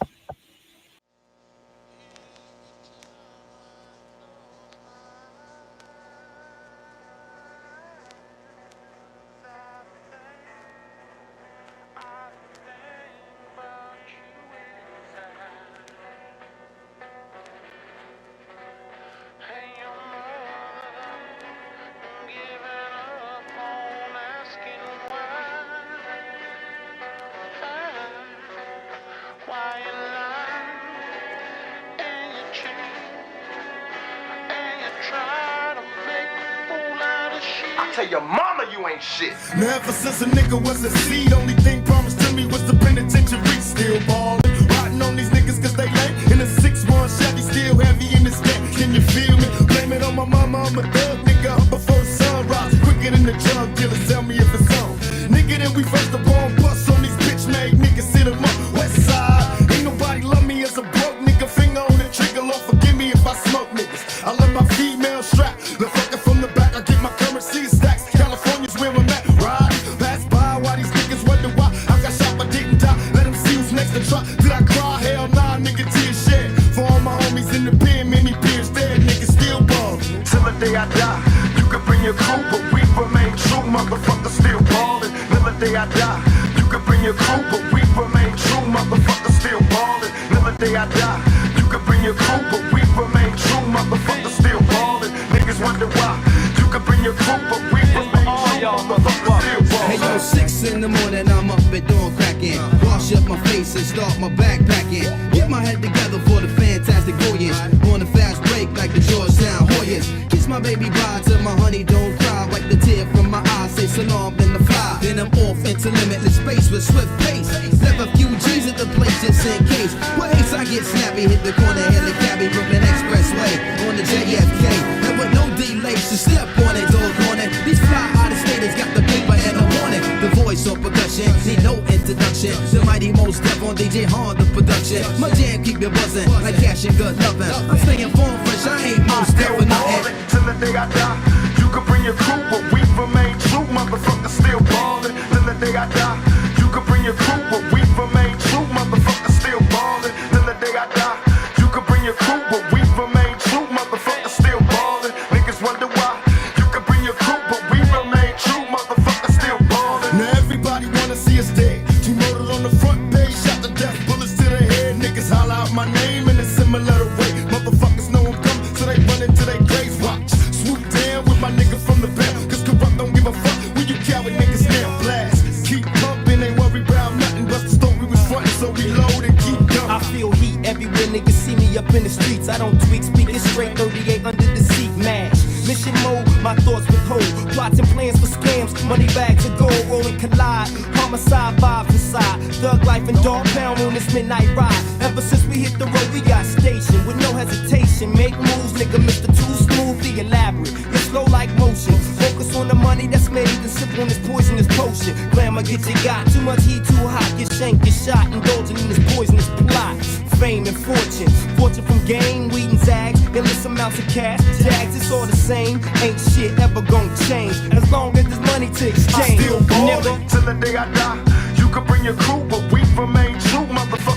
Tell your mama you ain't shit. Now ever since a nigga was a seed, only thing promised to me was the penitentiary. Still ballin', riding on these niggas cause they lame. In a 6-1 Chevy, still heavy in the stack. Can you feel me? Blame it on my mama, I'm a thug nigga. Up before the sun rise, quicker than the drug dealers. Tell me if it's on. Nigga, then we first the bomb bust on these bitch made niggas. Sit 'em up, west side. Ain't nobody love me as a broke nigga. Finger on the trigger, Lord forgive me if I smoke niggas. I let my female strap, the fucker from the back. I get my currency stacks. California's where I'm at, right? Pass by while these niggas wonder why I got shot but didn't die. Let them see who's next to try. Did I cry? Hell nah, nigga, tears shed. For all my homies in the pen, many peers dead, niggas still ballin'. Till the day I die, you can bring your crew, but we remain true, motherfucker, still ballin'. Till the day I die, you can bring your crew, but we remain true, motherfucker, still ballin'. Till the day I die, you can bring your crew, but we remain true, motherfucker, still ballin'. Niggas wonder why. You can bring your crew, but we remain true, motherfucker, still ballin'. Hey yo, 6 in the morning, I'm up at dawn cracking. Wash up my face and start my backpacking. Get my head together for the fantastic voyage. On a fast break like the Georgetown Hoyas. Kiss my baby bye till my honey don't cry. Wipe the tear from my eyes, say salam in the fly. Then I'm off into limitless space with swift pace. Left a few G's at the place just in case. With haste I get snappy, hit the corner, hit the cabbie, Brooklyn Expressway on the JFK. And with no delay, so step on it, dog on it. These fly out-of-staters got the paper and the warning. The voice on percussion, need no introduction. The mighty most step on DJ Hard, the production. My jam keep me buzzing like cash and good loving. I'm staying form fresh, I ain't most step for nothing. Till the day I die, you can bring your crew, but we remain true, motherfucker, still ballin'. Till the day I die, you can bring your crew, but we remain true, motherfucker, still ballin'. Till the day I die, you can bring your crew, but we remain true, motherfucker, still ballin'. Niggas wonder why. You can bring your crew, but we remain true, motherfucker, still ballin'. Now everybody wanna see us dead. Two murdered on the front page, shot to death, bullets to the head. Niggas holler out my name in a similar way. Motherfuckers know I'm coming, so they run into their graves. Watch, swoop down with my nigga from the back. Cause corrupt don't give a fuck when you coward niggas now blast. Keep pumping, ain't worry about nothing. Bust the stone we was frontin', so we load and keep going. I feel heat everywhere niggas see me up in the streets. I don't tweak, speaking straight, 38 under the seat, mash. Mission mode, my thoughts withhold. Plots and plans for scams, money bags of gold, rolling collide. homicide vibe inside. Thug life and dog pound on this midnight ride. Ever since we hit the road, we got stationed with no hesitation. Make moves, nigga, Mr. Too Smooth, the elaborate. It's slow like motion. Focus on the money that's made and sip on this poisonous potion. Glamour get you got. Too much heat, too hot. Get shanked, get shot. Indulging in this poisonous plot. Fame and fortune. Fortune from game, weed and zags. Endless amounts of cash. Jags, it's all the same. Ain't shit ever gonna change. As long as there's money to exchange. I still ballin' till the day I die. You could bring your crew, but we remain true, motherfucker.